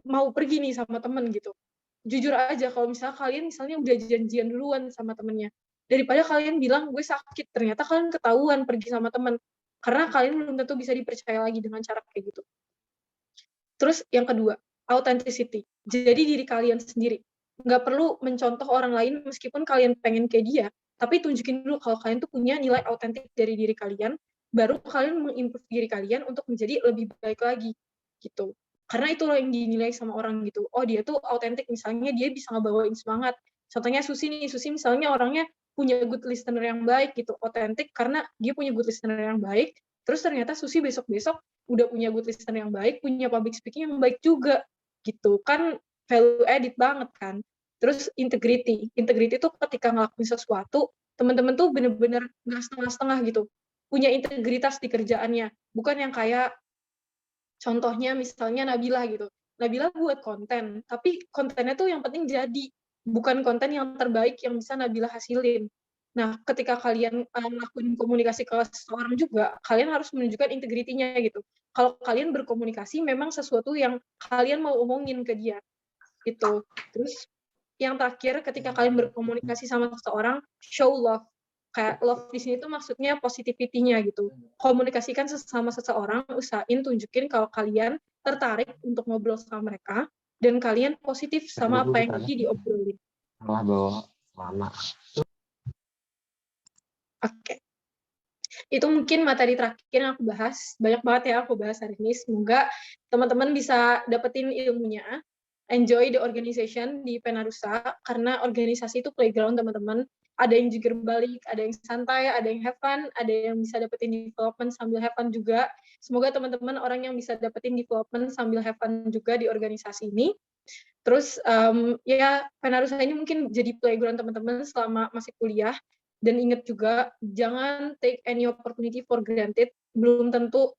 mau pergi nih sama temen gitu. Jujur aja kalau misalnya kalian misalnya udah janjian duluan sama temennya. Daripada kalian bilang gue sakit, ternyata kalian ketahuan pergi sama temen. Karena kalian belum tentu bisa dipercaya lagi dengan cara kayak gitu. Terus yang kedua, authenticity. Jadi diri kalian sendiri. Nggak perlu mencontoh orang lain meskipun kalian pengen kayak dia, tapi tunjukin dulu kalau kalian tuh punya nilai autentik dari diri kalian, baru kalian mengimprove diri kalian untuk menjadi lebih baik lagi. Gitu. Karena itulah yang dinilai sama orang gitu. Oh, dia tuh autentik, misalnya dia bisa ngebawain semangat. Contohnya Susi nih, Susi misalnya orangnya punya good listener yang baik gitu, autentik karena dia punya good listener yang baik. Terus ternyata Susi besok-besok udah punya good listener yang baik, punya public speaking yang baik juga gitu. Kan value added banget kan. Terus integrity. Integrity tuh ketika ngelakuin sesuatu, teman-teman tuh bener-bener nggak setengah-setengah gitu. Punya integritas di kerjaannya. Bukan yang kayak contohnya misalnya Nabila gitu. Nabila buat konten, tapi kontennya tuh yang penting jadi, bukan konten yang terbaik yang bisa Nabila hasilin. Nah, ketika kalian ngelakuin komunikasi ke seseorang juga, kalian harus menunjukkan integritinya gitu. Kalau kalian berkomunikasi memang sesuatu yang kalian mau omongin ke dia gitu. Terus yang terakhir, ketika kalian berkomunikasi sama seseorang, show love. Kayak love di sini tuh maksudnya positivity-nya gitu. Komunikasikan sama seseorang, usahain tunjukin kalau kalian tertarik untuk ngobrol sama mereka, dan kalian positif sama apa yang lagi diobrolin. Malah bawa lama. Oke. Itu mungkin materi terakhir yang aku bahas. Banyak banget ya aku bahas hari ini. Semoga teman-teman bisa dapetin ilmunya. Enjoy the organization di Penarusa, karena organisasi itu playground teman-teman. Ada yang jungkir balik, ada yang santai, ada yang have fun, ada yang bisa dapetin development sambil have fun juga. Semoga teman-teman orang yang bisa dapetin development sambil have fun juga di organisasi ini. Terus ya Penarusa ini mungkin jadi playground teman-teman selama masih kuliah. Dan ingat juga, jangan take any opportunity for granted. Belum tentu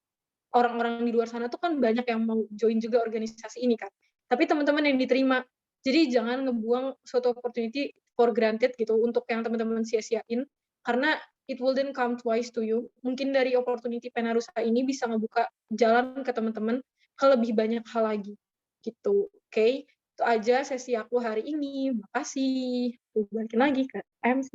orang-orang di luar sana tuh kan banyak yang mau join juga organisasi ini kan. Tapi teman-teman yang diterima. Jadi jangan ngebuang suatu opportunity for granted gitu untuk yang teman-teman sia-siain. Karena it wouldn't come twice to you. Mungkin dari opportunity Penarusa ini bisa ngebuka jalan ke teman-teman ke lebih banyak hal lagi. Gitu. Oke? Itu aja sesi aku hari ini. Makasih. Balikin lagi ke MC.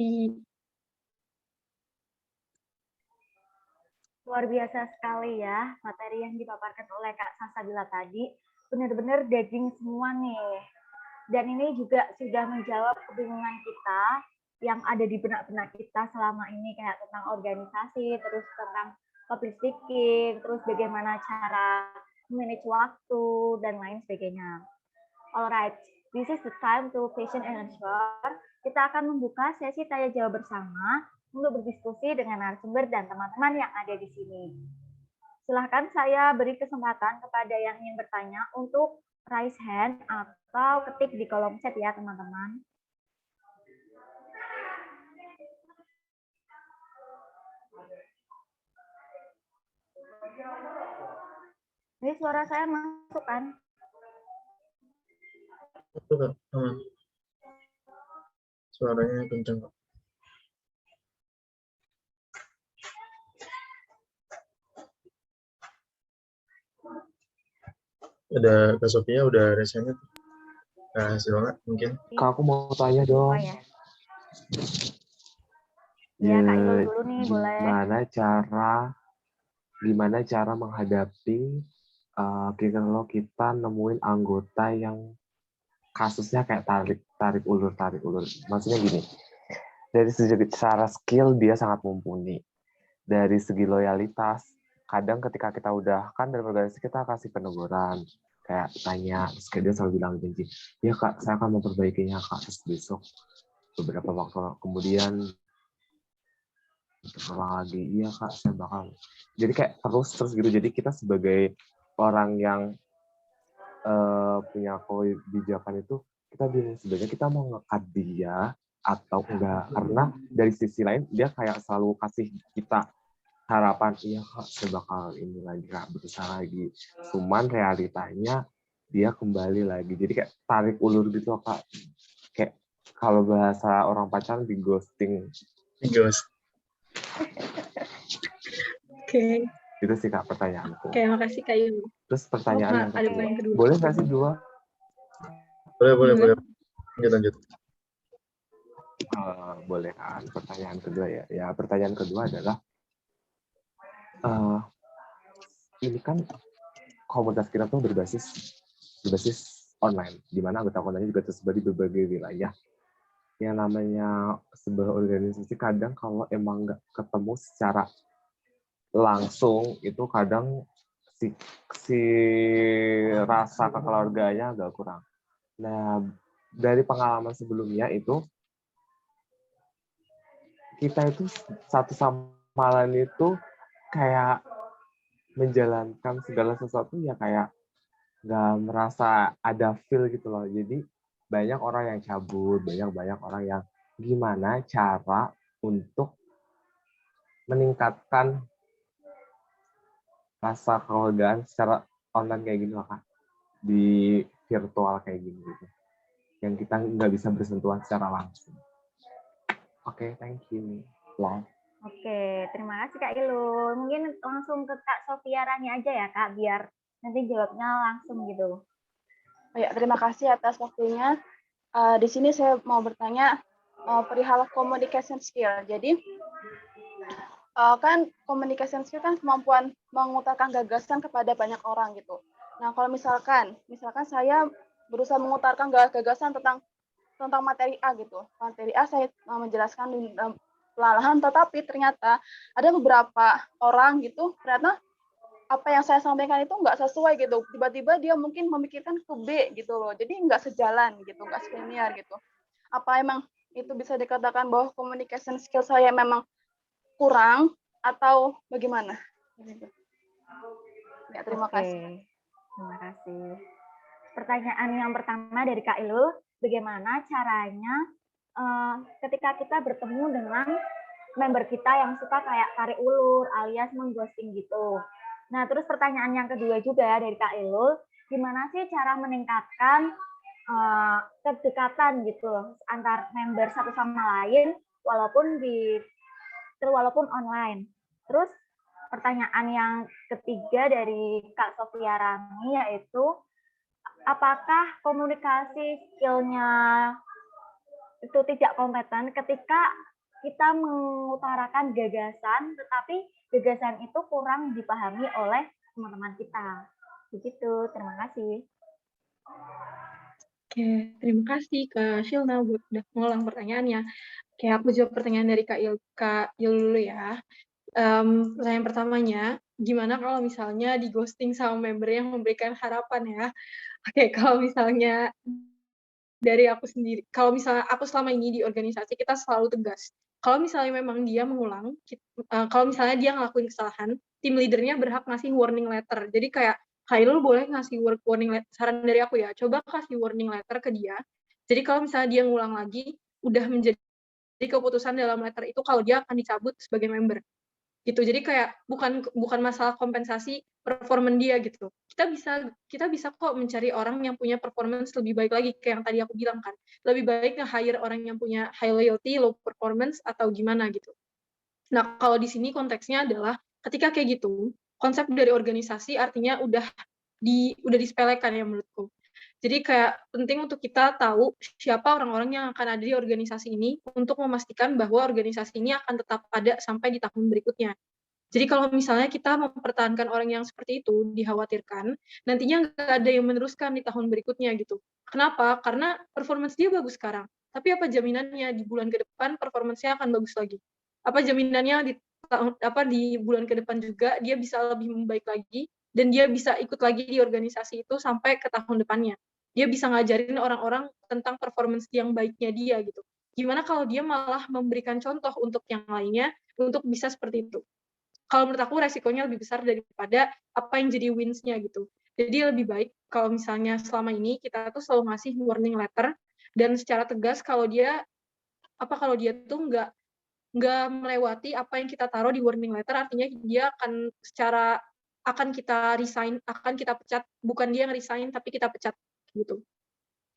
Luar biasa sekali ya materi yang dipaparkan oleh Kak Salsabila tadi. Benar-benar daging semua nih. Dan ini juga sudah menjawab kebingungan kita yang ada di benak-benak kita selama ini, kayak tentang organisasi, terus tentang public speaking, terus bagaimana cara manage waktu, dan lain sebagainya. Alright, this is the time to question and answer. Kita akan membuka sesi tanya jawab bersama untuk berdiskusi dengan narasumber dan teman-teman yang ada di sini. Silahkan saya beri kesempatan kepada yang ingin bertanya untuk raise hand atau ketik di kolom chat ya teman-teman. Ini suara saya masuk kan? Itu Kak, suaranya kencang Kak. Ada Kak Sofia udah resenya tuh. Nah, hasilnya mungkin. Kak, aku mau tanya dong. Oh ya. Ya, Kak Ilul dulu nih, boleh. Gimana cara menghadapi kalau kita nemuin anggota yang kasusnya kayak tarik ulur. Maksudnya gini, dari segi secara skill dia sangat mumpuni. Dari segi loyalitas, kadang ketika kita udah kan dalam organisasi kita kasih peneguran, kayak tanya, terus kayak dia selalu bilang janji, ya Kak, saya akan memperbaikinya Kak, terus besok beberapa waktu kemudian terulang lagi, iya Kak, saya bakal. Jadi kayak terus gitu. Jadi kita sebagai orang yang punya kebijakan itu, kita bingung sebenarnya kita mau nge-cut dia atau enggak, karena dari sisi lain dia kayak selalu kasih kita harapan, iya Kak, saya bakal ini lagi Kak, berusaha lagi. Cuman realitanya dia kembali lagi. Jadi kayak tarik ulur gitu Kak. Kayak kalau bahasa orang pacaran di ghosting. Ghost. Oke. Itu sih Kak pertanyaanku. Oke, makasih Kak Ilul. Terus pertanyaan yang ada pertanyaan kedua. Boleh nggak sih dua? Boleh. Lanjut. Boleh kan. Pertanyaan kedua ya. Ya, pertanyaan kedua adalah ini kan komunitas kita tuh berbasis online, di mana anggota komunitasnya juga tersebar di berbagai wilayah. Yang namanya sebuah organisasi kadang kalau emang nggak ketemu secara langsung itu kadang si rasa kekeluarganya agak kurang. Nah, dari pengalaman sebelumnya itu kita itu satu sama lain itu kayak menjalankan segala sesuatu ya kayak nggak merasa ada feel gitu loh. Jadi banyak orang yang cabut, banyak orang yang gimana cara untuk meningkatkan rasa kekeluargaan secara online kayak gini loh Kak, di virtual kayak gini gitu, yang kita nggak bisa bersentuhan secara langsung. Oke, thank you. Oke, terima kasih Kak Ilul. Mungkin langsung ke Kak Sofia Rani aja ya Kak, biar nanti jawabnya langsung gitu. Ya, terima kasih atas waktunya. Di sini saya mau bertanya perihal communication skill. Jadi kan communication skill kan kemampuan mengutarakan gagasan kepada banyak orang gitu. Nah, kalau misalkan saya berusaha mengutarakan gagasan tentang materi A gitu. Materi A saya menjelaskan perlahan, tetapi ternyata ada beberapa orang gitu, ternyata apa yang saya sampaikan itu nggak sesuai gitu. Tiba-tiba dia mungkin memikirkan ke B gitu loh. Jadi nggak sejalan gitu, nggak selinear gitu. Apa emang itu bisa dikatakan bahwa communication skill saya memang kurang atau bagaimana? Ya, terima kasih. Terima kasih. Pertanyaan yang pertama dari Kak Ilul, bagaimana caranya ketika kita bertemu dengan member kita yang suka kayak tarik ulur alias mengghosting gitu. Nah, terus pertanyaan yang kedua juga dari Kak Ilul, gimana sih cara meningkatkan kedekatan gitu antar member satu sama lain walaupun online. Terus pertanyaan yang ketiga dari Kak Sofia Rani yaitu apakah komunikasi skillnya itu tidak kompeten ketika kita mengutarakan gagasan, tetapi gagasan itu kurang dipahami oleh teman-teman kita. Begitu, terima kasih. Oke, terima kasih Kak Shilna buat udah ngulang pertanyaannya. Oke, aku jawab pertanyaan dari Kak Il dulu ya. Pertanyaan pertamanya, gimana kalau misalnya di ghosting sama member yang memberikan harapan ya? Oke, kalau misalnya dari aku sendiri, kalau misalnya aku selama ini di organisasi kita selalu tegas. Kalau misalnya memang dia mengulang, kalau misalnya dia ngelakuin kesalahan, tim leadernya berhak ngasih warning letter. Jadi kayak Khairul boleh ngasih warning letter, saran dari aku ya, coba kasih warning letter ke dia. Jadi kalau misalnya dia ngulang lagi, udah menjadi keputusan dalam letter itu kalau dia akan dicabut sebagai member. gitu. Jadi kayak bukan masalah kompensasi performance dia gitu. Kita bisa kok mencari orang yang punya performance lebih baik lagi, kayak yang tadi aku bilang kan. Lebih baik nge-hire orang yang punya high loyalty, low performance, atau gimana gitu. Nah, kalau di sini konteksnya adalah ketika kayak gitu, konsep dari organisasi artinya udah disepelekan ya menurutku. Jadi kayak penting untuk kita tahu siapa orang-orang yang akan ada di organisasi ini untuk memastikan bahwa organisasi ini akan tetap ada sampai di tahun berikutnya. Jadi kalau misalnya kita mempertahankan orang yang seperti itu, dikhawatirkan nantinya nggak ada yang meneruskan di tahun berikutnya gitu. Kenapa? Karena performance dia bagus sekarang. Tapi apa jaminannya di bulan ke depan performance-nya akan bagus lagi? Apa jaminannya di bulan ke depan juga dia bisa lebih membaik lagi dan dia bisa ikut lagi di organisasi itu sampai ke tahun depannya. Dia bisa ngajarin orang-orang tentang performance yang baiknya dia gitu. Gimana kalau dia malah memberikan contoh untuk yang lainnya untuk bisa seperti itu? Kalau menurut aku resikonya lebih besar daripada apa yang jadi wins-nya gitu. Jadi lebih baik kalau misalnya selama ini kita tuh selalu ngasih warning letter dan secara tegas kalau dia tuh nggak melewati apa yang kita taruh di warning letter, artinya dia akan kita resign, akan kita pecat, bukan dia yang resign tapi kita pecat gitu.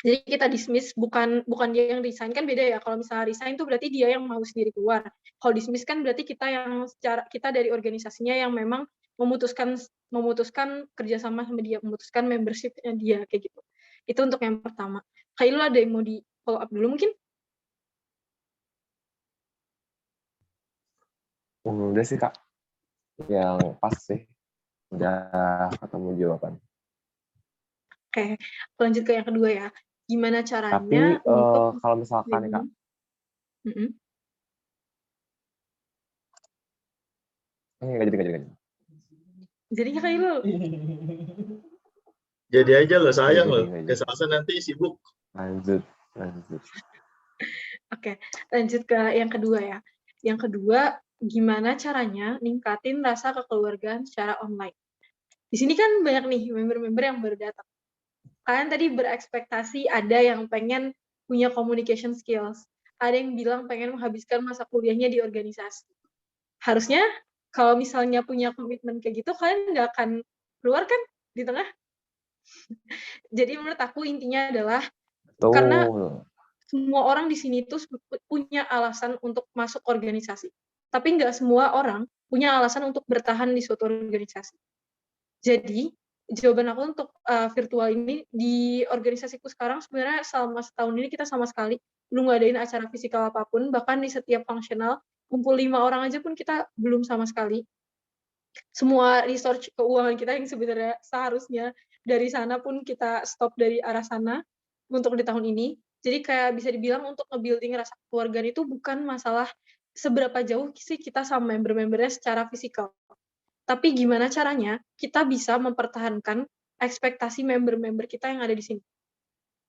Jadi kita dismiss, bukan dia yang resign, kan beda ya. Kalau misalnya resign itu berarti dia yang mau sendiri keluar. Kalau dismiss kan berarti kita dari organisasinya yang memang memutuskan kerjasama sama dia, memutuskan membership-nya dia kayak gitu. Itu untuk yang pertama. Kayak lu ada yang mau di follow up dulu mungkin? Udah sih Kak, yang pas sih, udah ketemu jawaban. Oke, lanjut ke yang kedua ya. Gimana caranya Tapi untuk kalau misalkan nih Kak, nggak jadi. Jadinya kayak lu. Jadi aja loh, sayang loh. Nggak jadi. Kesalahan nanti sibuk. Lanjut. Oke, lanjut ke yang kedua ya. Yang kedua, gimana caranya ningkatin rasa kekeluargaan secara online. Di sini kan banyak nih member-member yang baru datang. Kalian tadi berekspektasi ada yang pengen punya communication skills. Ada yang bilang pengen menghabiskan masa kuliahnya di organisasi. Harusnya kalau misalnya punya komitmen kayak gitu, kalian nggak akan keluar kan di tengah? Jadi menurut aku intinya adalah karena semua orang di sini tuh punya alasan untuk masuk organisasi. Tapi nggak semua orang punya alasan untuk bertahan di suatu organisasi. Jadi, jawaban aku untuk virtual ini, di organisasiku sekarang sebenarnya selama setahun ini kita sama sekali belum ngadain acara fisikal apapun, bahkan di setiap fungsional, kumpul 5 orang aja pun kita belum sama sekali. Semua research keuangan kita yang sebenarnya seharusnya dari sana pun kita stop dari arah sana untuk di tahun ini. Jadi kayak bisa dibilang untuk nge-building rasa keluargaan itu bukan masalah seberapa jauh sih kita sama member-membernya secara fisikal. Tapi gimana caranya kita bisa mempertahankan ekspektasi member-member kita yang ada di sini.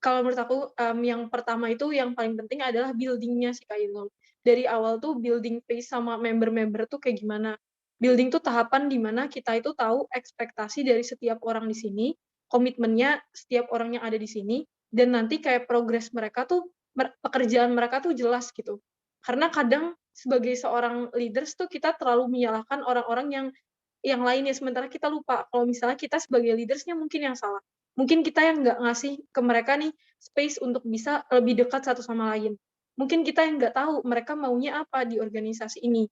Kalau menurut aku, yang pertama itu yang paling penting adalah building-nya sih Kak Ilham. Dari awal tuh building pace sama member-member tuh kayak gimana. Building tuh tahapan di mana kita itu tahu ekspektasi dari setiap orang di sini, komitmennya setiap orang yang ada di sini, dan nanti kayak progres mereka tuh, pekerjaan mereka tuh jelas gitu. Karena kadang sebagai seorang leaders tuh kita terlalu menyalahkan orang-orang yang lainnya, sementara kita lupa kalau misalnya kita sebagai leaders-nya mungkin yang salah. Mungkin kita yang nggak ngasih ke mereka nih space untuk bisa lebih dekat satu sama lain. Mungkin kita yang nggak tahu mereka maunya apa di organisasi ini.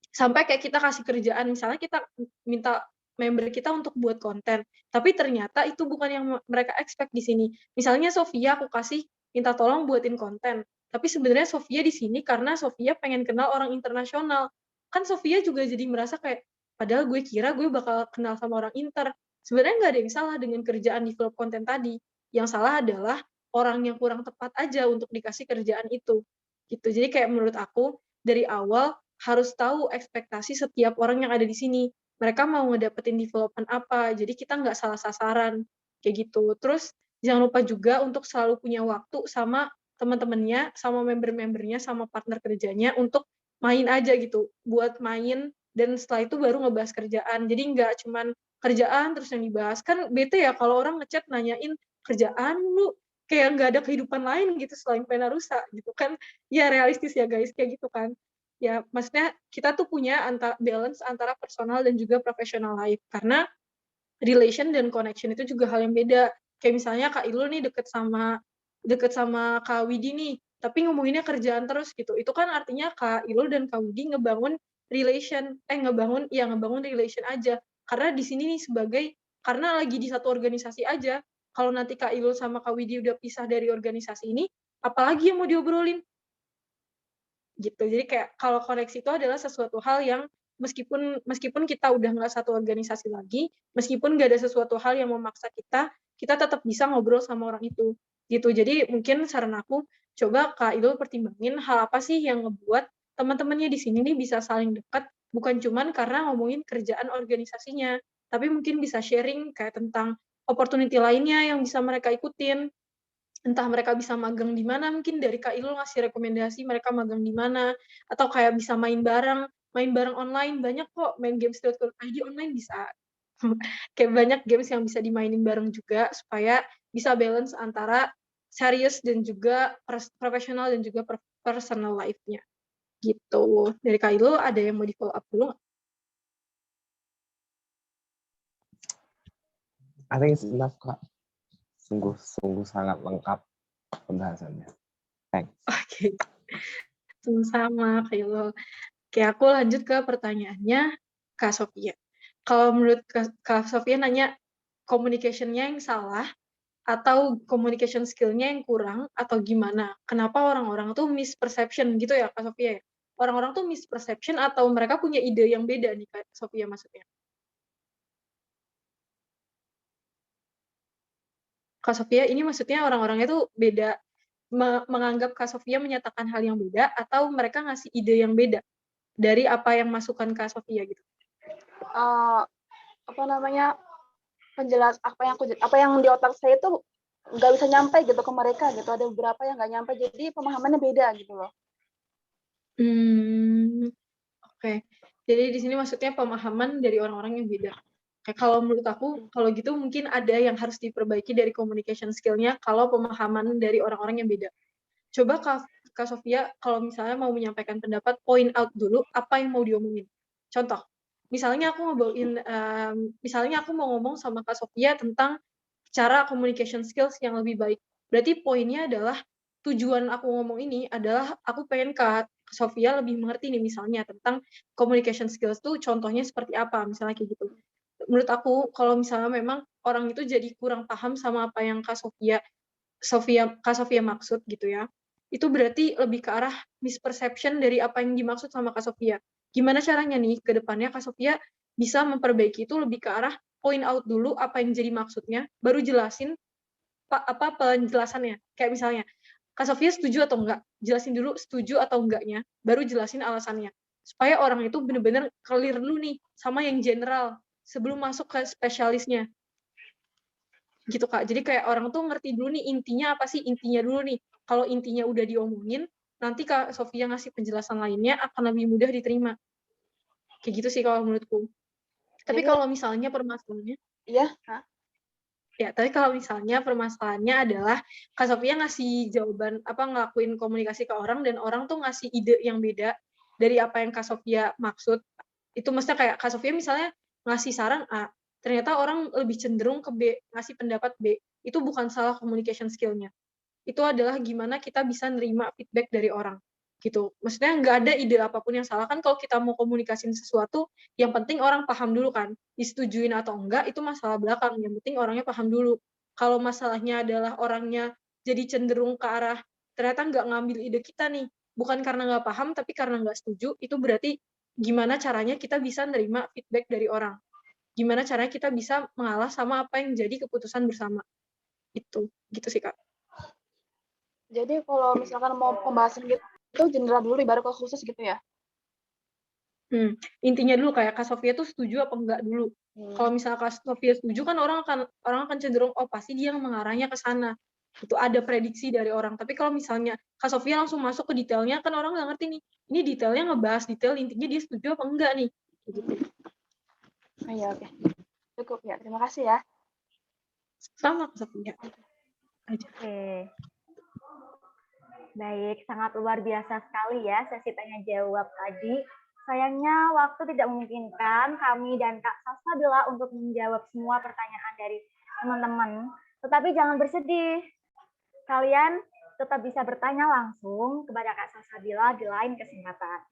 Sampai kayak kita kasih kerjaan, misalnya kita minta member kita untuk buat konten, tapi ternyata itu bukan yang mereka expect di sini. Misalnya Sofia, aku kasih minta tolong buatin konten, tapi sebenarnya Sofia di sini karena Sofia pengen kenal orang internasional. Kan Sofia juga jadi merasa kayak, padahal gue kira gue bakal kenal sama orang inter. Sebenarnya nggak ada yang salah dengan kerjaan develop konten tadi. Yang salah adalah orang yang kurang tepat aja untuk dikasih kerjaan itu. Gitu. Jadi kayak menurut aku, dari awal harus tahu ekspektasi setiap orang yang ada di sini. Mereka mau ngedapetin development apa, jadi kita nggak salah sasaran, kayak gitu. Terus jangan lupa juga untuk selalu punya waktu sama teman-temannya, sama member-membernya, sama partner kerjanya untuk main aja gitu, buat main, dan setelah itu baru ngebahas kerjaan. Jadi nggak cuman kerjaan terus yang dibahas. Kan bete ya kalau orang ngechat nanyain kerjaan lu, kayak nggak ada kehidupan lain gitu selain Penarusa gitu kan. Ya realistis ya guys, kayak gitu kan. ya maksudnya kita tuh punya balance antara personal dan juga professional life, karena relation dan connection itu juga hal yang beda. Kayak misalnya Kak Ilul nih deket sama Kak Widi nih, tapi ngomonginnya kerjaan terus gitu. Itu kan artinya Kak Ilul dan Kak Widi ngebangun relation aja. Karena di sini nih karena lagi di satu organisasi aja. Kalau nanti Kak Ilul sama Kak Widi udah pisah dari organisasi ini, apalagi yang mau diobrolin? Gitu. Jadi kayak kalau koneksi itu adalah sesuatu hal yang meskipun kita udah nggak satu organisasi lagi, meskipun nggak ada sesuatu hal yang memaksa kita tetap bisa ngobrol sama orang itu. Gitu. Jadi mungkin saran aku, coba Kak Idul pertimbangin hal apa sih yang ngebuat teman-temannya di sini nih bisa saling dekat, bukan cuman karena ngomongin kerjaan organisasinya, tapi mungkin bisa sharing kayak tentang opportunity lainnya yang bisa mereka ikutin, entah mereka bisa magang di mana, mungkin dari Kak Ilul ngasih rekomendasi mereka magang di mana, atau kayak bisa main bareng online, banyak kok main games.co.id online bisa. Kayak banyak games yang bisa dimainin bareng juga, supaya bisa balance antara serius dan juga profesional dan juga personal life-nya. Gitu. Dari Kak Ilul ada yang mau di-follow up dulu nggak? I think it's enough, Kak. Sungguh sangat lengkap pembahasannya. Thanks. Oke. Sama Kak Ilul. Oke, aku lanjut ke pertanyaannya Kak Sofia. Kalau menurut Kak Sofia nanya communication-nya yang salah atau communication skill-nya yang kurang atau gimana? Kenapa orang-orang tuh misperception gitu ya Kak Sofia ya? Orang-orang tuh misperception atau mereka punya ide yang beda nih Kak Sofia maksudnya? Kak Sofia ini maksudnya orang-orangnya tuh beda, menganggap Kak Sofia menyatakan hal yang beda atau mereka ngasih ide yang beda dari apa yang masukan Kak Sofia gitu? Apa namanya, apa yang di otak saya itu nggak bisa nyampe gitu ke mereka gitu, ada beberapa yang nggak nyampe, jadi pemahamannya beda gitu loh. Oke. Jadi di sini maksudnya pemahaman dari orang-orang yang beda. Kayak kalau menurut aku, kalau gitu mungkin ada yang harus diperbaiki dari communication skill-nya kalau pemahaman dari orang-orang yang beda. Coba Kak Sofia, kalau misalnya mau menyampaikan pendapat, point out dulu apa yang mau diomongin. Contoh, misalnya aku mau ngomong sama Kak Sofia tentang cara communication skills yang lebih baik. Berarti poinnya adalah tujuan aku ngomong ini adalah aku pengen Kak Sofia lebih mengerti nih misalnya tentang communication skills tuh contohnya seperti apa, misalnya kayak gitu. Menurut aku kalau misalnya memang orang itu jadi kurang paham sama apa yang Kak Sofia maksud gitu ya, itu berarti lebih ke arah misperception dari apa yang dimaksud sama Kak Sofia. Gimana caranya nih ke depannya Kak Sofia bisa memperbaiki itu lebih ke arah point out dulu apa yang jadi maksudnya, baru jelasin apa penjelasannya. Kayak misalnya, Kak Sofia setuju atau enggak? Jelasin dulu setuju atau enggaknya, baru jelasin alasannya. Supaya orang itu benar-benar clear dulu nih sama yang general sebelum masuk ke spesialisnya. Gitu Kak. Jadi kayak orang tuh ngerti dulu nih intinya apa sih, intinya dulu nih. Kalau intinya udah diomongin, nanti Kak Sofia ngasih penjelasan lainnya akan lebih mudah diterima. Kayak gitu sih kalau menurutku. Tapi Jadi, kalau misalnya permasalahannya, iya, tapi kalau misalnya permasalahannya adalah Kak Sofia ngasih jawaban ngelakuin komunikasi ke orang dan orang tuh ngasih ide yang beda dari apa yang Kak Sofia maksud. Itu maksudnya kayak Kak Sofia misalnya ngasih saran A, ternyata orang lebih cenderung ke B, ngasih pendapat B. Itu bukan salah communication skill-nya. Itu adalah gimana kita bisa nerima feedback dari orang. Gitu. Maksudnya nggak ada ide apapun yang salah kan kalau kita mau komunikasiin sesuatu, yang penting orang paham dulu kan. Disetujuin atau enggak itu masalah belakang, yang penting orangnya paham dulu. Kalau masalahnya adalah orangnya jadi cenderung ke arah ternyata nggak ngambil ide kita nih, bukan karena nggak paham tapi karena nggak setuju, itu berarti gimana caranya kita bisa nerima feedback dari orang. Gimana caranya kita bisa mengalah sama apa yang jadi keputusan bersama. Gitu sih Kak. jadi kalau misalkan mau pembahasan gitu, itu general dulu baru ke khusus gitu ya? Intinya dulu kayak Kak Sofia tuh setuju apa enggak dulu. Kalau misalnya Kak Sofia setuju kan orang akan cenderung pasti dia yang mengarahnya ke sana. Itu ada prediksi dari orang. Tapi kalau misalnya Kak Sofia langsung masuk ke detailnya kan orang nggak ngerti nih. Ini detailnya ngebahas detail intinya dia setuju apa enggak nih. Gitu. Iya, oke. Cukup ya. Terima kasih ya. Sama Kak Sofia. Oke. Baik, sangat luar biasa sekali ya sesi tanya jawab tadi. Sayangnya waktu tidak memungkinkan kami dan Kak Salsabila untuk menjawab semua pertanyaan dari teman-teman. Tetapi jangan bersedih. Kalian tetap bisa bertanya langsung kepada Kak Salsabila di lain kesempatan.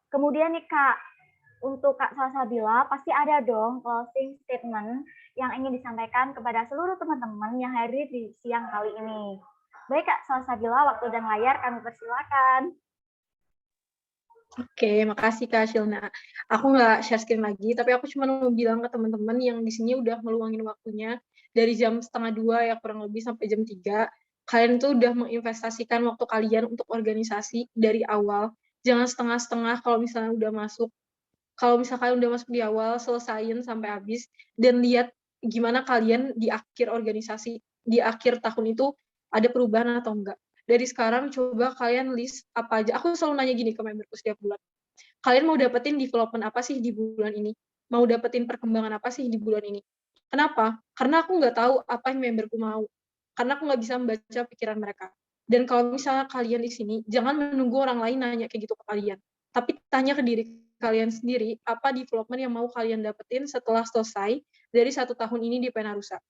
Kemudian nih Kak, untuk Kak Salsabila pasti ada dong closing statement yang ingin disampaikan kepada seluruh teman-teman yang hadir di siang kali ini. Baik Kak Salsabila, waktu dan layar kami persilakan. Oke, makasih Kak Shilna. Aku nggak share screen lagi, tapi aku cuma mau bilang ke teman-teman yang di sini udah meluangin waktunya dari jam 1:30 ya kurang lebih sampai jam 3. Kalian tuh udah menginvestasikan waktu kalian untuk organisasi dari awal. Jangan setengah-setengah kalau misalnya udah masuk. Kalau misalkan udah masuk di awal, selesain sampai habis, dan lihat gimana kalian di akhir organisasi, di akhir tahun itu ada perubahan atau enggak. Dari sekarang coba kalian list apa aja. Aku selalu nanya gini ke memberku setiap bulan. Kalian mau dapetin development apa sih di bulan ini? Mau dapetin perkembangan apa sih di bulan ini? Kenapa? Karena aku nggak tahu apa yang memberku mau. Karena aku nggak bisa membaca pikiran mereka. Dan kalau misalnya kalian di sini, jangan menunggu orang lain nanya kayak gitu ke kalian. Tapi tanya ke diri kalian sendiri, apa development yang mau kalian dapetin setelah selesai dari 1 tahun ini di Penarusa.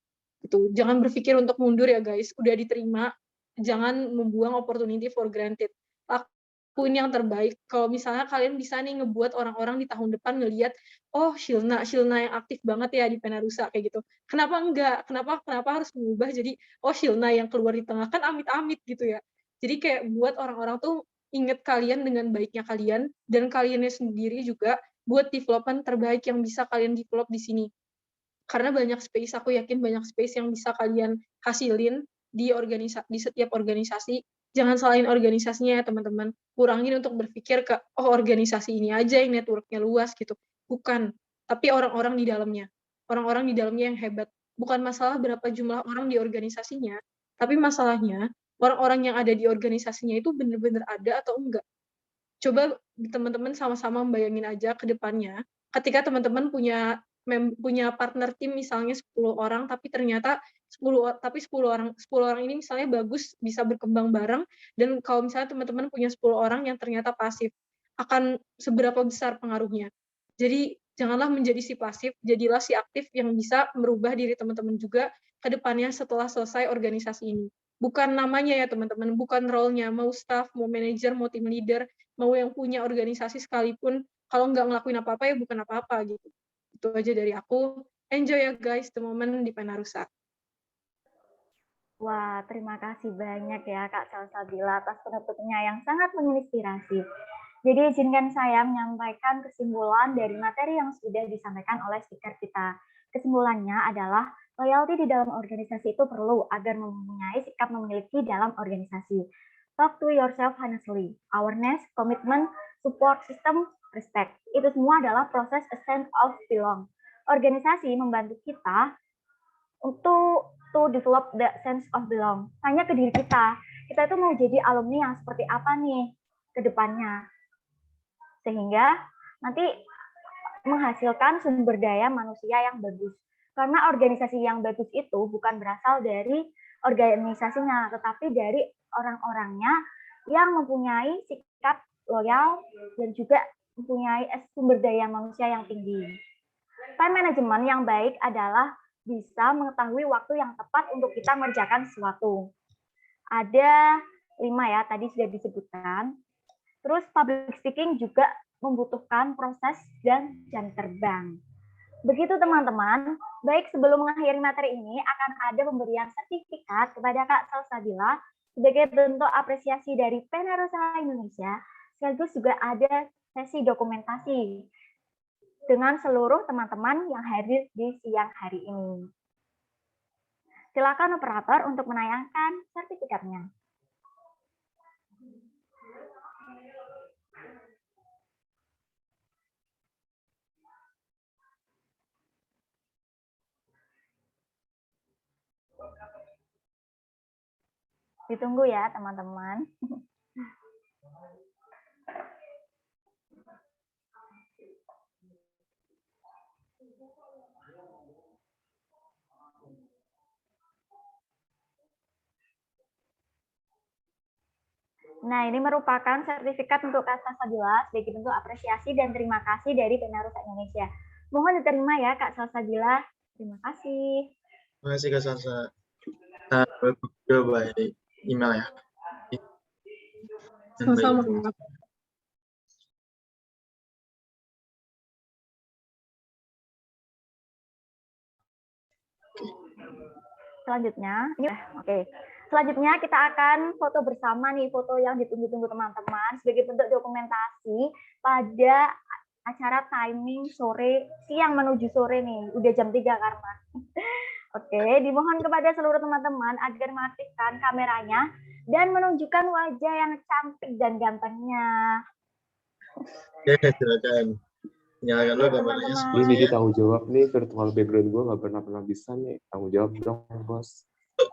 Gitu. Jangan berpikir untuk mundur ya guys, udah diterima, jangan membuang opportunity for granted. Lakuin yang terbaik. Kalau misalnya kalian bisa nih ngebuat orang-orang di tahun depan ngelihat, oh Shilna yang aktif banget ya di Penarusa kayak gitu. Kenapa enggak? Kenapa harus mengubah jadi oh Shilna yang keluar di tengah, kan amit-amit gitu ya. Jadi kayak buat orang-orang tuh inget kalian dengan baiknya kalian, dan kaliannya sendiri juga buat development terbaik yang bisa kalian develop di sini. Karena banyak space, aku yakin banyak space yang bisa kalian hasilin di setiap organisasi. Jangan salahin organisasinya ya teman-teman. Kurangin untuk berpikir ke, oh organisasi ini aja yang networknya luas gitu. Bukan, tapi orang-orang di dalamnya. Orang-orang di dalamnya yang hebat. Bukan masalah berapa jumlah orang di organisasinya, tapi masalahnya orang-orang yang ada di organisasinya itu benar-benar ada atau enggak. Coba teman-teman sama-sama membayangin aja ke depannya, ketika teman-teman punya partner tim misalnya 10 orang, tapi ternyata 10 orang ini misalnya bagus, bisa berkembang bareng, dan kalau misalnya teman-teman punya 10 orang yang ternyata pasif, akan seberapa besar pengaruhnya. Jadi janganlah menjadi si pasif, jadilah si aktif yang bisa merubah diri teman-teman juga ke depannya setelah selesai organisasi ini. Bukan namanya ya teman-teman, bukan role-nya, mau staff, mau manajer, mau tim leader, mau yang punya organisasi sekalipun, kalau nggak ngelakuin apa-apa ya bukan apa-apa gitu. Itu aja dari aku. Enjoy ya guys, the moment di Penarusa. Wah, terima kasih banyak ya Kak Salsabila atas penutupnya yang sangat menginspirasi. Jadi izinkan saya menyampaikan kesimpulan dari materi yang sudah disampaikan oleh speaker kita. Kesimpulannya adalah loyalty di dalam organisasi itu perlu agar mempunyai sikap memiliki dalam organisasi. Talk to yourself honestly. Awareness, commitment, support system, respect. Itu semua adalah proses a sense of belong. Organisasi membantu kita untuk to develop the sense of belong. Tanya ke diri kita itu mau jadi alumni yang seperti apa nih ke depannya. Sehingga nanti menghasilkan sumber daya manusia yang bagus. Karena organisasi yang bagus itu bukan berasal dari organisasinya, tetapi dari orang-orangnya yang mempunyai sikap loyal dan juga mempunyai sumber daya manusia yang tinggi. Time management yang baik adalah bisa mengetahui waktu yang tepat untuk kita mengerjakan sesuatu. Ada 5 ya, tadi sudah disebutkan. Terus public speaking juga membutuhkan proses dan jam terbang. Begitu teman-teman, baik sebelum mengakhiri materi ini akan ada pemberian sertifikat kepada Kak Salsabila sebagai bentuk apresiasi dari Penarusa Indonesia, sekaligus juga ada sesi dokumentasi dengan seluruh teman-teman yang hadir di siang hari ini. Silakan operator untuk menayangkan sertifikatnya. Ditunggu ya teman-teman. Nah, ini merupakan sertifikat untuk Kak Salsabila sebagai bentuk apresiasi dan terima kasih dari Penarusa Indonesia. Mohon diterima ya Kak Salsabila. Terima kasih. Terima kasih Kak Salsa. Nah, juga by email ya. Dan by Sama-sama. email. Selanjutnya, oke. Selanjutnya kita akan foto bersama nih, foto yang ditunggu-tunggu teman-teman sebagai bentuk dokumentasi pada acara timing siang menuju sore nih, udah jam 3 karena. Oke, dimohon kepada seluruh teman-teman agar mengaktifkan kameranya dan menunjukkan wajah yang cantik dan gantengnya. Ya, silakan. Nyalakan dulu kameranya. Teman-teman. Ini jadi tanggung jawab nih, virtual background gue nggak pernah bisa nih. Tanggung jawab dong, bos.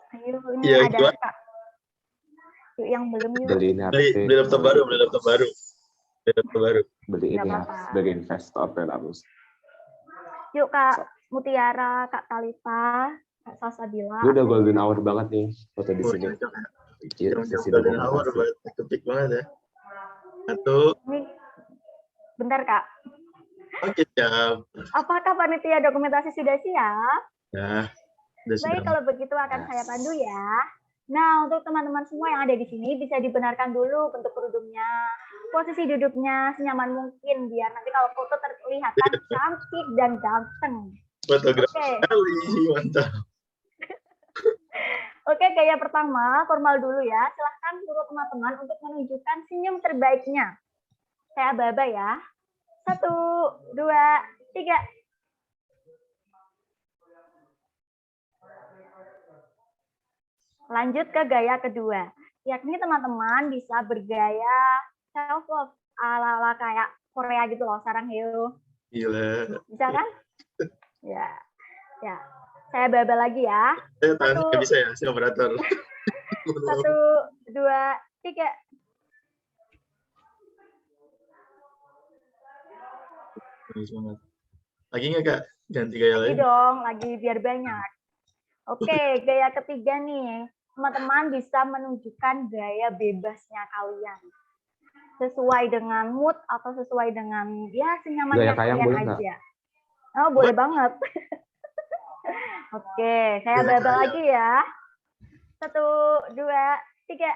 Ayo, ini Iya, ada gimana? Kak. Yuk, yang belum yuk. Beliin HP. Beli laptop baru. Beli laptop baru. Beliin Nggak ya, apa-apa. sebagai investor dan harus. Yuk Kak Mutiara, Kak Talita, Kak Salsabila. Gue udah golden hour banget nih foto di sini. Iya, sesi Golden hour dokumentasi. ketik banget ya. Satu. Ini, bentar Kak. Oke, siap. Apakah panitia dokumentasi sudah siap? Ya, udah Baik, sudah. kalau begitu akan saya pandu ya. Nah, untuk teman-teman semua yang ada di sini bisa dibenarkan dulu bentuk kerudungnya, posisi duduknya senyaman mungkin biar nanti kalau foto terlihatan cantik dan ganteng. Fotografi Oke. kali, mantap. Oke, gaya pertama formal dulu ya. Silahkan suruh teman-teman untuk menunjukkan senyum terbaiknya. Saya aba-aba ya. 1, 2, 3. Lanjut ke gaya kedua, yakni teman-teman bisa bergaya self-love ala-ala kayak Korea gitu loh, sarang heo. Gila. Bisa kan? Ya. Ya. Saya aba-aba lagi ya. Tahan nggak bisa ya, si operator. 1, 2, 3. Semangat. Lagi nggak Kak? Ganti gaya Lagi lain? dong, lagi biar banyak. Oke, gaya ketiga nih. Teman-teman bisa menunjukkan gaya bebasnya kalian. Sesuai dengan mood atau sesuai dengan ya senyamannya Gaya kayang kalian boleh nggak? aja. Oh, boleh banget. Oke, saya Gaya baba kayang. lagi ya. 1, 2, 3.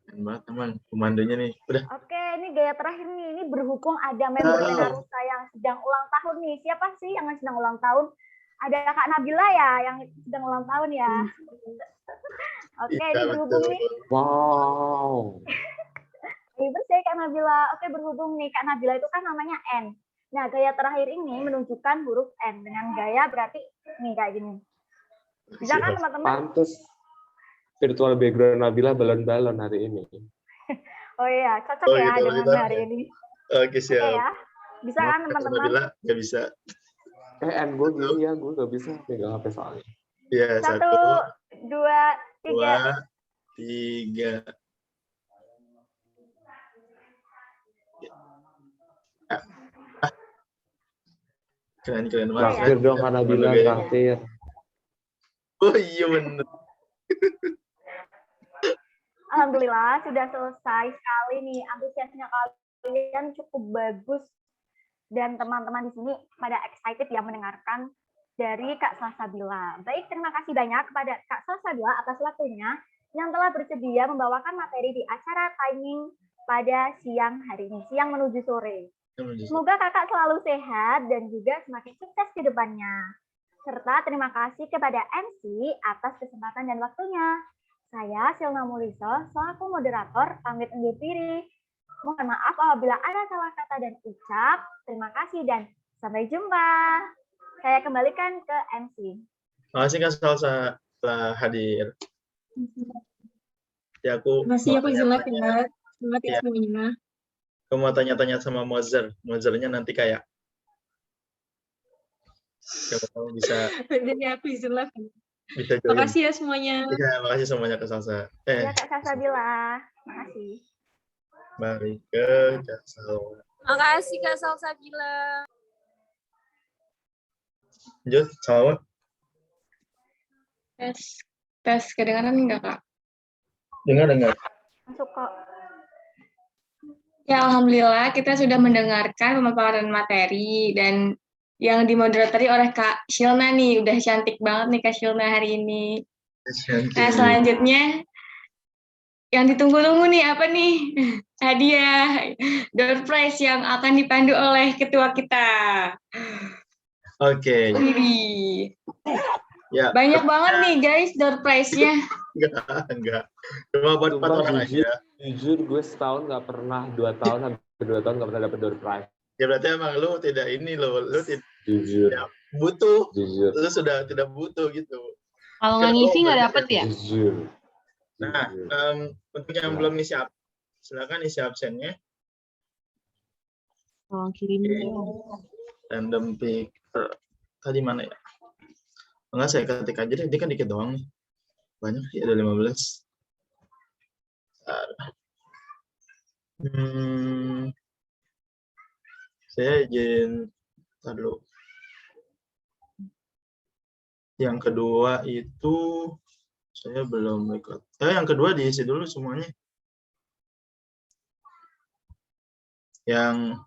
Keren banget teman, komandonya nih. Udah. Oke, ini gaya terakhir nih. Ini berhubung ada member Penarusa yang sedang ulang tahun nih. Siapa sih yang sedang ulang tahun? Ada Kak Nabila ya yang sedang ulang tahun ya. Oke, Iya, ini berhubung betul. nih. Wow. Bersih Kak Nabila. Oke, berhubung nih Kak Nabila itu kan namanya N. Nah, gaya terakhir ini menunjukkan huruf N dengan gaya berarti nih kayak gini. Bisa kan teman-teman? Pantes virtual background Nabila balon-balon hari ini. Oh iya, cocok Oh, ya gitu, dengan gitu. hari ini. Oke, siap. Oke ya. Bisa kan teman-teman? Nabila nggak bisa. Gue gini ya, gue nggak bisa pegang HP soalnya. Iya, 1, 2, 3. 2, 3. Keren banget. Traktir dong karena Nabila traktir. Oh iya bener. Alhamdulillah sudah selesai sekali nih, antusiasnya kalian cukup bagus dan teman-teman di sini pada excited ya mendengarkan dari Kak Salsabila. Baik, terima kasih banyak kepada Kak Salsabila atas waktunya yang telah bersedia membawakan materi di acara timing pada siang hari ini, siang menuju sore. Semoga kakak selalu sehat dan juga semakin sukses ke depannya. Serta terima kasih kepada MC atas kesempatan dan waktunya. Saya Silna Muliso, selaku moderator, pamit undur diri. Mohon maaf apabila ada salah kata dan ucap. Terima kasih dan sampai jumpa. Saya kembalikan ke MC. Terima kasih Kak Salsa telah hadir. Ya, Masih aku izin live ya. Selamat ya semuanya. Aku mau tanya-tanya sama Mozer. Mozernya nanti kayak siapa tahu bisa. Jadi aku izin live. Bisa join. Makasih ya semuanya. Iya, makasih semuanya Kak Salsa. Ya Kak Salsabila. Makasih. Mari ke Kak Salsa. Makasih Kak Salsabila. Lanjut, Salma. Yes. Tes kedengaran nggak, Kak? Dengar. Masuk kok. Ya, alhamdulillah kita sudah mendengarkan pemaparan materi dan yang dimoderatori oleh Kak Shilna nih. Udah cantik banget nih Kak Shilna hari ini. Nah, selanjutnya yang ditunggu-tunggu nih apa nih? Hadiah door prize yang akan dipandu oleh ketua kita. Oke. Widih. Ya. Banyak banget nih guys door prize-nya. Enggak. Cuma buat 4 orang aja. Jujur gue setahun nggak pernah, 2 tahun hampir 2 tahun nggak pernah dapet door prize. Ya berarti emang lu tidak ini lo, lu tidak Jujur. butuh. Jujur. Lu sudah tidak butuh gitu. Kalau nggak ngisi nggak dapet ya? Jujur. Nah, untuk yang belum isi absen, silakan isi absennya. Tolong kirimin. Random pick tadi mana ya? Enggak, saya ketik aja deh, ini kan dikit doang nih. Banyak sih, ada 15. Saya izin dulu. Yang kedua itu saya belum ikut. Yang kedua diisi dulu semuanya. Yang